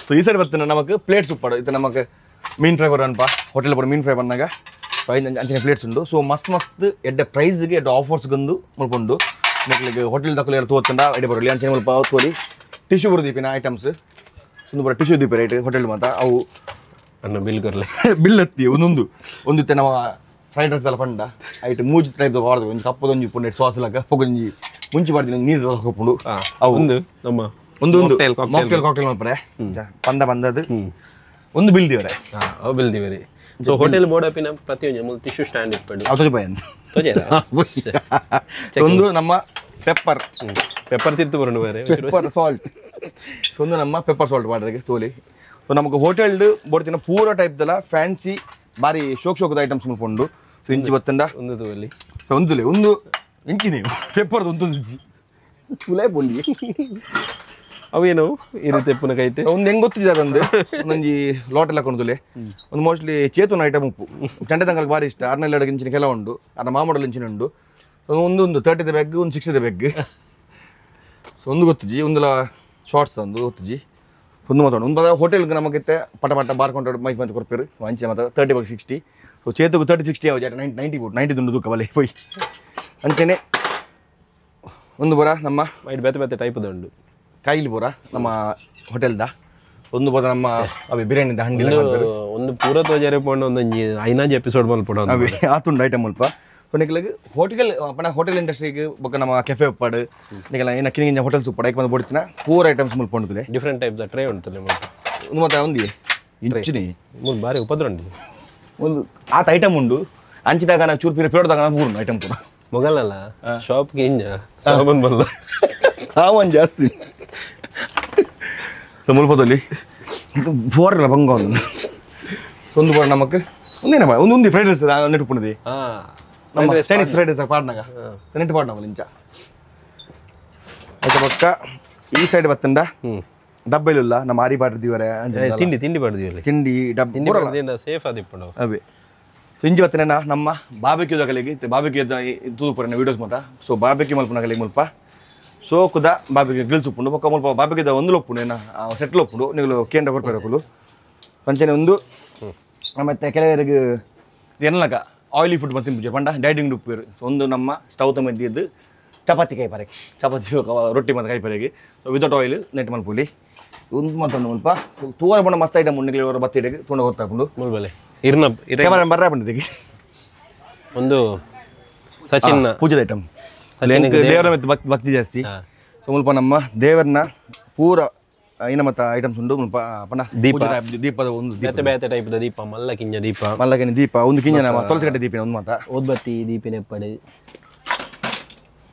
ಸೊ ಈ ಸೈಡ್ ಬರ್ತೇನೆ ನಮಕ್ ಪ್ಲೇಟ್ಸ್ ಉಪ್ಪಾಡು ಇದು ನಮಕ್ ಮೀನ್ ಫ್ರೈ ಬರೋಣಪ್ಪ ಹೋಟೆಲ್ ಬರೋ ಮೀನ್ ಫ್ರೈ ಬಂದಾಗ ಅಂಚನೆ ಪ್ಲೇಟ್ಸ್ ಉಂಡು ಸೊ ಮಸ್ತ್ ಎಡ್ಡೆ ಪ್ರೈಸ್ಗೆ ಎಡ್ಡೆ ಆಫರ್ಸ್ಗೊಂದು ಮುಳ್ಕೊಂಡು ಮಕ್ಳಿಗೆ ಹೋಟೆಲ್ ತಗೊಳ್ಳಿ ತೋರ್ತಂಡ ಎಡೆ ಬರಲಿ ಅಂಚನೆ ಮುಲ್ಪ ತೋರಿ ಟಿಶ್ಯೂ ಬರೋದೀಪಿನ ಐಟಮ್ಸ್ ಒಂದು ಬರೋ ಟಿಶ್ಯೂ ದೀಪ ರೈಟ್ ಹೋಟೆಲ್ ಮಾತ ಅವು ಅನ್ನ ಬಿಲ್ ಕರ್ಲೆ ಬಿಲ್ ಹತ್ತಿ ಒಂದು ನಮ್ಮ ಫ್ರೈಡ್ ರೈಸ್ ಎಲ್ಲ ಪಂಡ ಐಟ್ ಮೂಜಿ ಟೈಪ್ ಮಾಡ್ದು ಒಂದು ಕಪ್ಪದೊಂಜಿ ಪುಂಡು ಸಾಸ್ ಲಾಗ ಪೊಗೊಂಜಿ ಮುಂಚೆ ಮಾಡ್ತೀನಿ ನೀರು ಹಾಕೊಂಡು ಅವು ನಮ್ಮ ಒಂದು ಕಾಕ್ಟೇಲ್ ಮಾಡ್ತಾರೆ ಬಂದದ್ದು ಒಂದು ಬಿಲ್ ದಿವರೆ ಬಿಲ್ ದಿವರಿ ಸೊ ಹೋಟೆಲ್ ಬೋರ್ಡ್ ಪ್ರತಿಯೊಂದು ಟಿಶ್ಯೂ ಸ್ಟ್ಯಾಂಡ್ ಇಟ್ಕೊಂಡು ಒಂದು ನಮ್ಮ ಪೆಪ್ಪರ್ ತಿರ್ತು ಬರೋಣ ಬೇರೆ ಪೆಪ್ಪರ್ ಸಾಲ್ಟ್ ಒಂದು ನಮ್ಮ ಪೆಪ್ಪರ್ ಸಾಲ್ಟ್ ಮಾಡೋದಕ್ಕೆ ತೋಲಿ ಸೊ ನಮಗೆ ಹೋಟೆಲ್ ಬೋಡ್ತಿನ ಪೂರ ಟೈಪ್ದಲ್ಲ ಫ್ಯಾನ್ಸಿ ಬಾರಿ ಶೋಕದ ಐಟಮ್ಸ್ ಮುಳ್ಕೊಂಡು ಸೊ ಇಂಚಿ ಬತ್ತಂಡ ಒಂದು ಇಂಚಿನೇ ಪೆಪ್ಪರ್ದು ಒಂದು ಇಂಚಿ ತುಲೆ ಬೊಂಡಿ ಅವೇನು ಇರುತ್ತೆ ಪುನಃ ಕೈತೆ ಒಂದು ಹೆಂಗೆ ಗೊತ್ತಿದ್ದಾರೆ ಒಂದೊಂದು ಲೋಟೆಲ್ಲ ಹಾಕೊಂಡುಲೆ ಒಂದು ಮೋಸ್ಟ್ಲಿ ಚೇತನ ಐಟಮ್ ಉಪ್ಪು ಚಂಡೆ ತಂಗಲ್ಗೆ ಭಾರಿ ಇಷ್ಟ 6 ಇಂಚಿನ ಕೆಲ ಉಂಡು ಅದ್ರ ಮಾಮೂಡಲ್ ಇಂಚಿನ ಉಂಡು ಒಂದು 30 ಬ್ಯಾಗ್ ಒಂದು 60 ಬ್ಯಾಗ್ ಸೊ ಒಂದು ಗೊತ್ತುಜಿ ಒಂದೆಲ್ಲ ಶಾರ್ಟ್ಸ್ ಒಂದು ಗೊತ್ತುಜಿ ಒಂದು ಮಾತಾಡೋಣ ಒಂದು ಹೋಟೆಲ್ಗೆ ನಮಗೆ ಪಟ ಬಾರ್ಕೊಂಡು ಮೈಕ್ ಬಂದು ಕೊಡ್ಪೇರು ಅಂಚೆ ಮಾತ್ರ 30 by 60 ಸೊ ಚೇತುಗೂ 30-60 ಯಾವ 90 ದುಂಡು ತೂಕ ಬಲೆ ಹೋಯ್ ಅಂಚೆನೆ ಒಂದು ಬರ ನಮ್ಮ ಬೇತೆ ಟೈಪ್ ಉಂಡು ಕಾಯಿಲಿ ಬರ ನಮ್ಮ ಹೋಟೆಲ್ದ ಒಂದು ಬರ ನಮ್ಮ ಅವೇ ಬಿರಿಯಾನಿದ ಹಂಡಿ ಒಂದು ಪೂರ ತೋಜಾರೆ ಪೋಂಡು ಒಂದು 5 ಎಪಿಸೋಡ್ ಮಲ್ಪಡ ಅವೇ ಆತುಂಡು ಐಟಮ್ ಮುಲ್ಪ ಕೊನೆಗೆ ಹೋಟೆಲ್ ಇಂಡಸ್ಟ್ರಿಗೆ ಬೊಕ್ಕ ನಮ್ಮ ಕೆಫೆ ಉಪ್ಪಾಡು ನಿಗೆಲ್ಲ ಏನ ಕಿನಿಗಿಂಜ ಹೋಟೆಲ್ಸ್ ಉಪ್ಪಾಡು ಐಕ್ ಬಂದು ಬೋಡ್ತಿನ 4 ಐಟಮ್ಸ್ ಮುಲ್ಪೊಂಡುತ್ತಲೆ ಡಿಫ್ರೆಂಟ್ ಟೈಪ್ ಟ್ರೇ ಉಂಟು ಒಂದು ಮತ್ತೆ ಒಂದಿ ಇಂಚಿನಿ ಬಾರಿ ಉಪದ್ರ ಉಂಟು ಒಂದು ಆತ ಐಟಮ್ ಉಂಡು ಅಂಚಿದಾಗ ನಾ ಚೂರು ಪೇಡದಾಗ ಪೂರ್ಣ ಐಟಮ್ ಕೂಡ ಮೊಗಲಲ್ಲ ಶಾಪ್ಗೆ ಇಂಜ ಸಾಮಾನು ಬಲ್ಲ ಸಾಮಾನು ಜಾಸ್ತಿ ಸೊ ಮುಲ್ಪದಲ್ಲಿ ಬೋರ್ಲ್ಲ ಬಂಗ ಒಂದು ಬೋರ್ ನಮಕ್ ಒಂದೇನ ಒಂದು ಫ್ರೈಡ್ ರೈಸ್ ನೆಟ್ಟುಪುಣದಿ ನಮ್ಮ ಚೈನೀಸ್ ಫ್ರೈಡ್ ರೈಸ್ ಪಾಡ್ನಾಗ ಸೊ ನೆಟ್ಟು ಪಾಡ್ನಾಗ ಇಂಚ ಆಯ್ತಾ ಪಕ್ಕ ಈ ಸೈಡ್ ಬತ್ತಂಡ ಡಬ್ಬೆಲ್ಲ ನಮ್ಮ ಆರಿ ಪಾಡ್ದಿವರೆ ತಿಂಡಿ ಪಾಡ್ದಿವಲ್ಲ ತಿಂಡಿ ಡಬ್ಬ ಸೇಫ್ ಆದಿಪ್ಪು ಅವೇ ಸೊ ಇಂಜಿ ಬತ್ತನೆ ನಮ್ಮ ಬಾರ್ಬೆಕ್ಯೂ ಕಲಿಗೆ ಬಾರ್ಬೆಕ್ಯೂ ತೂದು ಪುರ ವೀಡಿಯೋಸ್ ಮಾತ ಸೊ ಬಾರ್ಬೆಕ್ಯೂ ಮಲ್ಪನ ಕಲಿಗೆ ಮುಲ್ಪ ಸೋಕುದ ಬಾರ್ಬೆಕ್ಯೂ ಗ್ರಿಲ್ಸ್ ಉಪ್ಪುಂಡು ಬೊಕ್ಕ ಮುಲ್ಪ ಬಾರ್ಬೆಕ್ಯೂದ ಒಂದು ಲೊಪ್ಪುಂಡು ಏನ ಸೆಟ್ಲ್ ಒಪ್ಪುಂಡು ನೀವು ಕೇಂದ್ರ ಕೊಡ್ಬೇಕು ಪಂಚನೆ ಒಂದು ಮತ್ತೆ ಕೆಲವರಿಗೆ ಎನ್ನಲಕ ಆಯಿಲಿ ಫುಡ್ ಮತ್ತೆ ತಿಂಪುಜೆ ಪಂಡ ಡೈಟಿಂಗ್ ಉಪ್ಪೇರು ಸೊ ಒಂದು ನಮ್ಮ ಸ್ಟವ್ ತಮ್ಮದ್ದು ಚಪಾತಿ ಕೈ ಪರೆಗೆ ಚಪಾತಿ ರೊಟ್ಟಿ ಮತ್ತು ಕೈ ಪರೆಗೆ ಸೊ ವಿತೌಟ್ ಆಯಿಲ್ ನೆಟ್ ಮಲ್ಪುಲಿ ಒಂದು ಮತ್ತೊಂದು ಮುಲ್ಪ ಸೊ ತೂರ ಬಂಡ ಮಸ್ತ್ ಐಟಮ್ ಉಂಡಿಗೆ ಅವರ ಬತ್ತಿಡೆಗೆ ತುಂಬ ಗೊತ್ತಾಕೊಂಡು ಮುಲ್ಬಲೆ ಇರ್ನ ಕ್ಯಾಮರಾ ಬರ್ರ ಬಂದಿದ್ದೆಗೆ ಒಂದು ಸಚಿನ್ ಪೂಜೆದ ಐಟಮ್ ದೇವರ ಮತ್ತು ಭಕ್ತಿ ಜಾಸ್ತಿ ಸೊ ಮುಲ್ಪ ನಮ್ಮ ದೇವರನ್ನ ಪೂರ ಇನ್ನ ಮತ್ತು ಐಟಮ್ಸ್ ಉಂಡು ಮುಲ್ಪ ಪಣ ದೀಪದ ಒಂದು ಬೇತೆ ಬೇತೆ ಟೈಪ್ ದೀಪ ಮಲ್ಲ ಕಿಂಜ ದೀಪ ಮಲ್ಲಗಿನ ದೀಪ ಒಂದು ಕಿಂಜನ ತುಳಸಿ ಕಟ್ಟೆ ದೀಪಿನ ಒಂದು ಮಾತ ಓದ್ಬತ್ತಿ ದೀಪಿನ ಎಪ್ಪಡೆ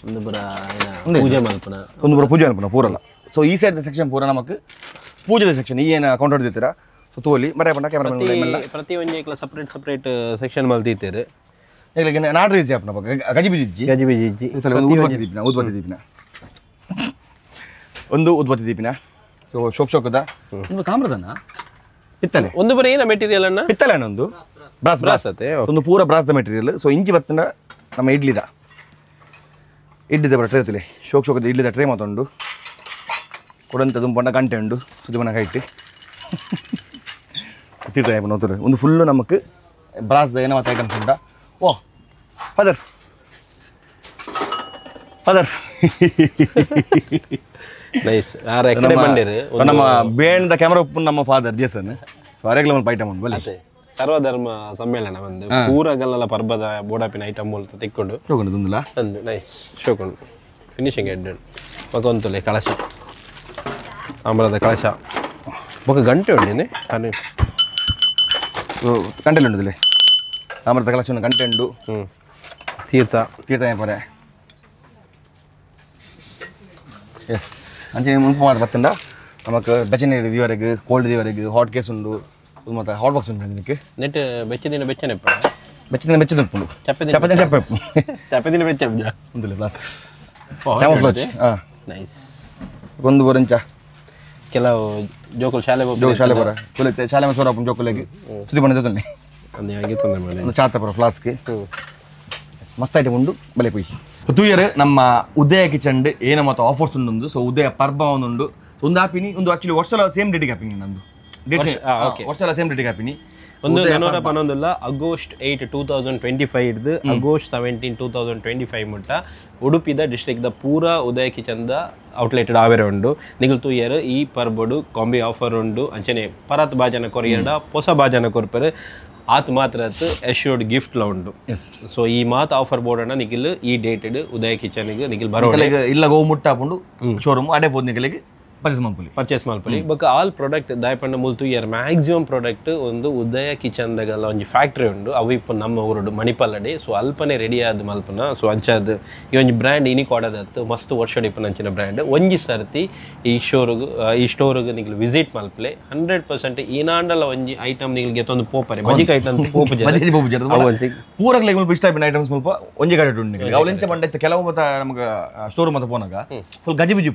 ಒಂದು ಪುರ ಪೂಜೆ ಮಲ್ಪನ ಒಂದು ಪೂರ ಪೂಜೆ ಅನ್ಪನ ಪೂರಲ್ಲ ಸೊ ಈ ಸೈಡ್ ಸೆಕ್ಷನ್ ಪೂರ ನಮಗೆ ಪೂಜೆದ ಸೆಕ್ಷನ್ ಈ ಏನು ಕೌಂಟರ್ ಹೊಡೆದಿರ್ತೀರ ಸೊ ತೋಲಿ ಮರ ಪಂಡ ಕ್ಯಾಮ್ರಾ ಪ್ರತಿ ಒಂಜಿ ಸಪ್ರೇಟ್ ಸೆಕ್ಷನ್ ಮಲ್ತಿರ್ತೀರಿ ಈಗ ನಾಡು ರೀತಿ ಆಪ್ನ ಗಜಿಬಿಜಿ ಗಜಿಬಿಜಿ ಇಜ್ಜಿ ಉದ್ಬತ್ತಿ ದೀಪಿನ ಒಂದು ಉದ್ಬತ್ತಿ ದೀಪಿನ ಸೊ ಶೋಕದ ಒಂದು ತಾಮ್ರದನ್ನ ಪಿತ್ತಲೆ ಒಂದು ಬರೀ ಏನ ಮೆಟೀರಿಯಲ್ ಅನ್ನ ಪಿತ್ತಲೆ ಒಂದು ಬ್ರಾಸ್ ಒಂದು ಪೂರ ಬ್ರಾಸ್ದ ಮೆಟೀರಿಯಲ್ ಸೊ ಇಂಚಿ ಬತ್ತನ ನಮ್ಮ ಇಡ್ಲಿದ ಬರ ಟ್ರೇ ತುಲೆ ಶೋಕದ ಇಡ್ಲಿದ ಟ್ರೇ ಮಾತೊಂಡು ಕೊಡಂತ ದುಂಪಂಡ ಗಂಟೆ ಉಂಡು ಸುದ್ದಿಮನ ಕೈಟಿ ತೀರ್ಥ ನೋಡ್ತಾರೆ ಒಂದು ಫುಲ್ಲು ನಮಗೆ ಬ್ರಾಸ್ದ ಏನೋ ಮತ್ತು ಐಟಮ್ಸ್ ಉಂಟ ಓ ಫದರ್ ನೈಸ್ ಆರ ಎಕಡೆ ಬಂದಿರು ನಮ್ಮ ಬೇಂಡ ಕ್ಯಾಮರಾ ಉಪ್ಪು ನಮ್ಮ ಫಾದರ್ ಜೇಸನ್ ಸೊ ಅರೆಗ್ಲ ಒಂದು ಐಟಮ್ ಒಂದು ಬಲಿ ಸರ್ವಧರ್ಮ ಸಮ್ಮೇಳನ ಒಂದು ಪೂರಗಲ್ಲ ಪರ್ಬದ ಬೋಡಾಪಿನ ಐಟಮ್ ಮೂಲಕ ತೆಕ್ಕೊಂಡು ಶೋಕಂಡುಲ್ಲ ಒಂದು ನೈಸ್ ಶೋಕೊಂಡು ಫಿನಿಶಿಂಗ್ ಎಡ್ ಮಗೊಂತುಲೆ ಕಳಶ ಆಮ್ರದ ಕಳಶ ಬೊಕ್ಕ ಗಂಟೆ ಉಂಡಿನಿ ಗಂಟೆಲಿ ಉಂಟುದಿಲ್ಲ ಆಮ್ರದ ಕಳಶ ಒಂದು ಗಂಟೆ ಉಂಡು ತೀರ್ಥ ಪರೆ ಎಸ್ ಅಂಚೆ ಮುನ್ಪು ಮಾತ್ರ ಬತ್ತಂಡ ನಮಕ್ ಬೆಚ್ಚನೆ ದಿವರೆಗೆ ಕೋಲ್ಡ್ ದಿವರೆಗೆ ಹಾಟ್ ಕೇಸ್ ಉಂಡು ಮತ್ತು ಹಾಟ್ ಬಾಕ್ಸ್ ಉಂಟು ನಿನಕ್ಕೆ ನೆಟ್ ಬೆಚ್ಚದಿನ ಬೆಚ್ಚನೆ ಬೆಚ್ಚದ ಉಂಟು ಚಪ್ಪದಿನ ಬೆಚ್ಚ ಒಂದಿಲ್ಲ ಪ್ಲಾಸ್ ಹಾಂ ನೈಸ್ ಒಂದು ಬರಂಚ ಕೆಲವು ಜೋಕುಲು ಶಾಲೆ ಬರ ಕುಲಿತೆ ಶಾಲೆ ಮತ್ತು ಸೋರಪ್ಪ ಜೋಕುಲಿಗೆ ಸುದ್ದಿ ಬಣ್ಣ ಜೊತೆ ಒಂದು ಚಾತ ಬರ ಫ್ಲಾಸ್ಗೆ ಮಸ್ತ್ ಐಟಮ್ ಉಂಡು ಬಲೆ ಪೊಯ್ ತೂಯರ್ ನಮ್ಮ ಉದಯ ಕಿಚನ್ ಏನ ಮತ್ತು ಆಫರ್ಸ್ ಉಂಡು ಸೊ ಉದಯ ಪರ್ಬ ಒಂದುಂಡು ಒಂದು ಹಾಪಿನಿ ಒಂದು ಆಕ್ಚುಲಿ ವರ್ಷಲ ಸೇಮ್ ಡೇಟಿಗೆ ಹಾಪಿನಿ ನಂದು ವರ್ಷಲ ಸೇಮ್ ಡೇಟಿಗೆ ಹಾಪಿನಿ ಒಂದು ನನೂರ ಪನ್ನೊಂದುಲ್ಲ ಆಗಸ್ಟ್ 8 2025 ಇಡ್ದು ಆಗಸ್ಟ್ 17 2025 ಮುಟ್ಟ ಉಡುಪಿದ ಡಿಸ್ಟ್ರಿಕ್ಟ್ದ ಪೂರ ಉದಯ ಕಿಚನ್ದ ಔಟ್ಲೆಟೆಡ್ ಆವೇರೆ ಉಂಡು ನಿಗಲ್ ತೂಯರ್ ಈ ಪರ್ಬಡು ಕಾಂಬಿ ಆಫರ್ ಉಂಡು ಅಂಚನೆ ಪರತ್ ಬಾಜನ ಕೊರಿಯಡ ಹೊಸ ಬಾಜನ ಕೊರ್ಪರ್ ಆತ್ ಮಾತ್ರ ಎಶ್ಯೂರ್ಡ್ ಗಿಫ್ಟ್ ಲ ಉಂಡು ಸೊ ಈ ಮಾತ್ ಆಫರ್ ಬೋರ್ಡ್ ಅನ್ನ ನಿಖಿಲ್ ಈ ಡೇಟೆಡ್ ಉದಯ ಕಿಚನ್ಗೆ ನಿಖಿಲ್ ಬರೋ ಇಲ್ಲ ಗೋ ಮುಟ್ಟಾಕೊಂಡು ಶೋರೂಮ್ ಅಡೆ ಬೋದು ನಿಖಿಲಿಗೆ ಪರ್ಚೇಸ್ ಮಾಡ್ಕೊಳ್ಳಿ ಬಟ್ ಆಲ್ ಪ್ರಾಡಕ್ಟ್ ದಾಯಪಂಡ ಮುಲ್ತು ಇಯರ್ ಮ್ಯಾಕ್ಸಿಮಮ್ ಪ್ರಾಡಕ್ಟ್ ಒಂದು ಉದಯ ಕಿಚನ್ದಾಗೆಲ್ಲ ಒಂದು ಫ್ಯಾಕ್ಟ್ರಿ ಉಂಡು ಅವು ಇಪ್ಪ ನಮ್ಮ ಊರುಡು ಮಣಿಪಾಲಡಿ ಸೊ ಅಲ್ಪನೆ ರೆಡಿ ಆದ ಮಲ್ಪನ ಸೊ ಅಂಚಾದ ಈ ಒಂದು ಬ್ರ್ಯಾಂಡ್ ಇನಿ ಕೊಡದತ್ತು ಮಸ್ತ್ ವರ್ಷ ಇಪ್ಪನ ಅಂಚಿನ ಬ್ರ್ಯಾಂಡ್ ಒಂಜಿ ಸರ್ತಿ ಈ ಸ್ಟೋರ್ಗೆ ನಿಗ್ಲು ವಿಸಿಟ್ ಮಲ್ಪಲೆ 100% ಈನಾಂಡಲ ಒಂಜಿ ಐಟಮ್ ನಿಗ್ಲಿಗೆ ಒಂದು ಪೋಪರೆ ಮಜಿಕ್ ಐಟಮ್ ಪೋಪು ಪೂರಕ್ಕೆ ಇಷ್ಟ ಆಯ್ತು ಐಟಮ್ಸ್ ಸ್ವಲ್ಪ ಒಂಜಿ ಕಡೆ ಉಂಟು ಅವಲೆಂಚ ಬಂಡೈತೆ ಕೆಲವು ಮತ್ತೆ ನಮಗೆ ಸ್ಟೋರ್ ಮತ್ತೆ ಪೋನಾಗ ಫುಲ್ ಗಜಿಬಿಜಿ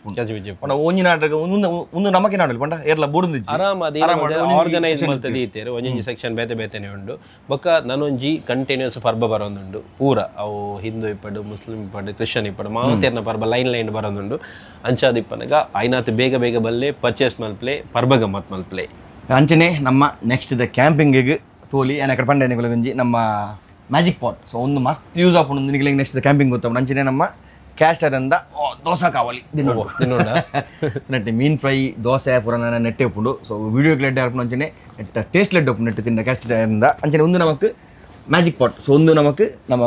ಒಂಜಿ ನಾಟಕ ಒಂದು ನಮಗೆ ನಾಡಲ್ಲ ಪಂಡ ಏರ್ಲ ಬೋರ್ದು ಆರಾಮಾದಿ ಆರ್ಗನೈಸ್ ಮಾಡ್ತದೆ ಇತ್ತಾರೆ ಒಂಜೊಂಜಿ ಸೆಕ್ಷನ್ ಬೇತೆ ಬೇತೆನೆ ಉಂಡು ಬೊಕ್ಕ ನನೊಂಜಿ ಕಂಟಿನ್ಯೂಸ್ ಪರ್ಬ ಬರೋದುಂಡು ಪೂರ ಅವು ಹಿಂದೂ ಇಪ್ಪಡು ಮುಸ್ಲಿಂ ಇಪ್ಪಡು ಕ್ರಿಶ್ಚಿಯನ್ ಇಪ್ಪಡು ಮಾವತೇರ್ನ ಪರ್ಬ ಲೈನ್ ಬರೋದುಂಡು ಅಂಚಾದ ಇಪ್ಪನಾಗ ಐನಾತ್ ಬೇಗ ಬಲ್ಲೆ ಪರ್ಚೇಸ್ ಮಲ್ಪ್ಲೆ ಪರ್ಬ ಗಮ್ಮತ್ ಮಲ್ಪ್ಲೆ ಅಂಚನೆ ನಮ್ಮ ನೆಕ್ಸ್ಟ್ ದ ಕ್ಯಾಂಪಿಂಗಿಗೆ ತೋಲಿ ಏನ ಕಡೆ ಪಂಡ ಗಂಜಿ ನಮ್ಮ ಮ್ಯಾಜಿಕ್ ಪಾಟ್ ಸೊ ಒಂದು ಮಸ್ತ್ ಯೂಸ್ ಆಪುಂಡು ನಿನಗೆ ನೆಕ್ಸ್ಟ್ ಕ್ಯಾಂಪಿಂಗ್ ಗೊತ್ತಾಗ ಅಂಚನೆ ನಮ್ಮ ಕ್ಯಾಸ್ಟರ್ ಅಂದ ದೋಸೆ ಕಾವಲಿ ನೆಟ್ಟೆ ಮೀನ್ ಫ್ರೈ ದೋಸೆ ಪುರಾಣ ನೆಟ್ಟೆ ಉಪ್ಪುಂಡು ಸೊ ವಿಡಿಯೋ ಲೆಡ್ ಆರ್ಪುಂಡು ಅಂಚನೆ ನೆಟ್ಟ ಟೇಸ್ಟ್ ಲೆಡ್ ಉಪ್ಪು ನೆಟ್ಟು ತಿಂದ ಕ್ಯಾಸ್ಟರ್ ಅಂದ ಅಂಚನೆ ಒಂದು ನಮಕ್ ಮ್ಯಾಜಿಕ್ ಪಾಟ್ ಸೊ ಒಂದು ನಮಕ್ ನಮ್ಮ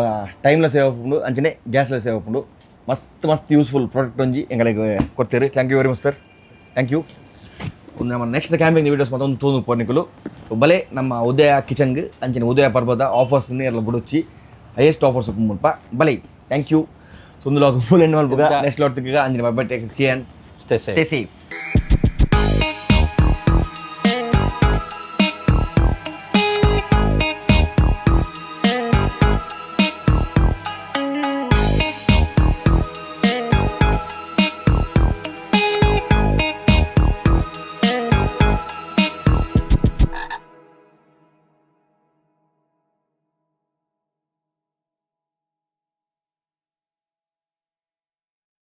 ಟೈಮ್ಲ ಸೇವ್ ಉಪ್ಪುಂಡು ಅಂಚನೆ ಗ್ಯಾಸ್ಲ ಸೇವ್ ಉಪ್ಪುಂಡು ಮಸ್ತ್ ಯೂಸ್ಫುಲ್ ಪ್ರಾಡಕ್ಟ್ ಒಂಜಿ ಎಂಗಳಿಗೆ ಕೊಡ್ತೀರಿ thank you very much sir thank you ಒಂದು ನಮ್ಮ ನೆಕ್ಸ್ಟ್ ಕ್ಯಾಂಪಿಂಗ್ ವೀಡಿಯೋಸ್ ಮತ್ತೊಂದು ತೋನು ಪೋರ್ನಿಕಲು ಸೊ ಬಲೆ ನಮ್ಮ ಉದಯ ಕಿಚನ್ಗೆ ಅಂಚನೆ ಉದಯ ಪರ್ಬದ ಆಫರ್ಸ್ನ ಎಲ್ಲ ಬಿಡುಚ್ಚಿ ಹೈಯೆಸ್ಟ್ ಆಫರ್ಸ್ ಉಪ್ಪು ಮುಲ್ಪ ಬಲೆ thank you. So, next lot, I'm going to stay safe.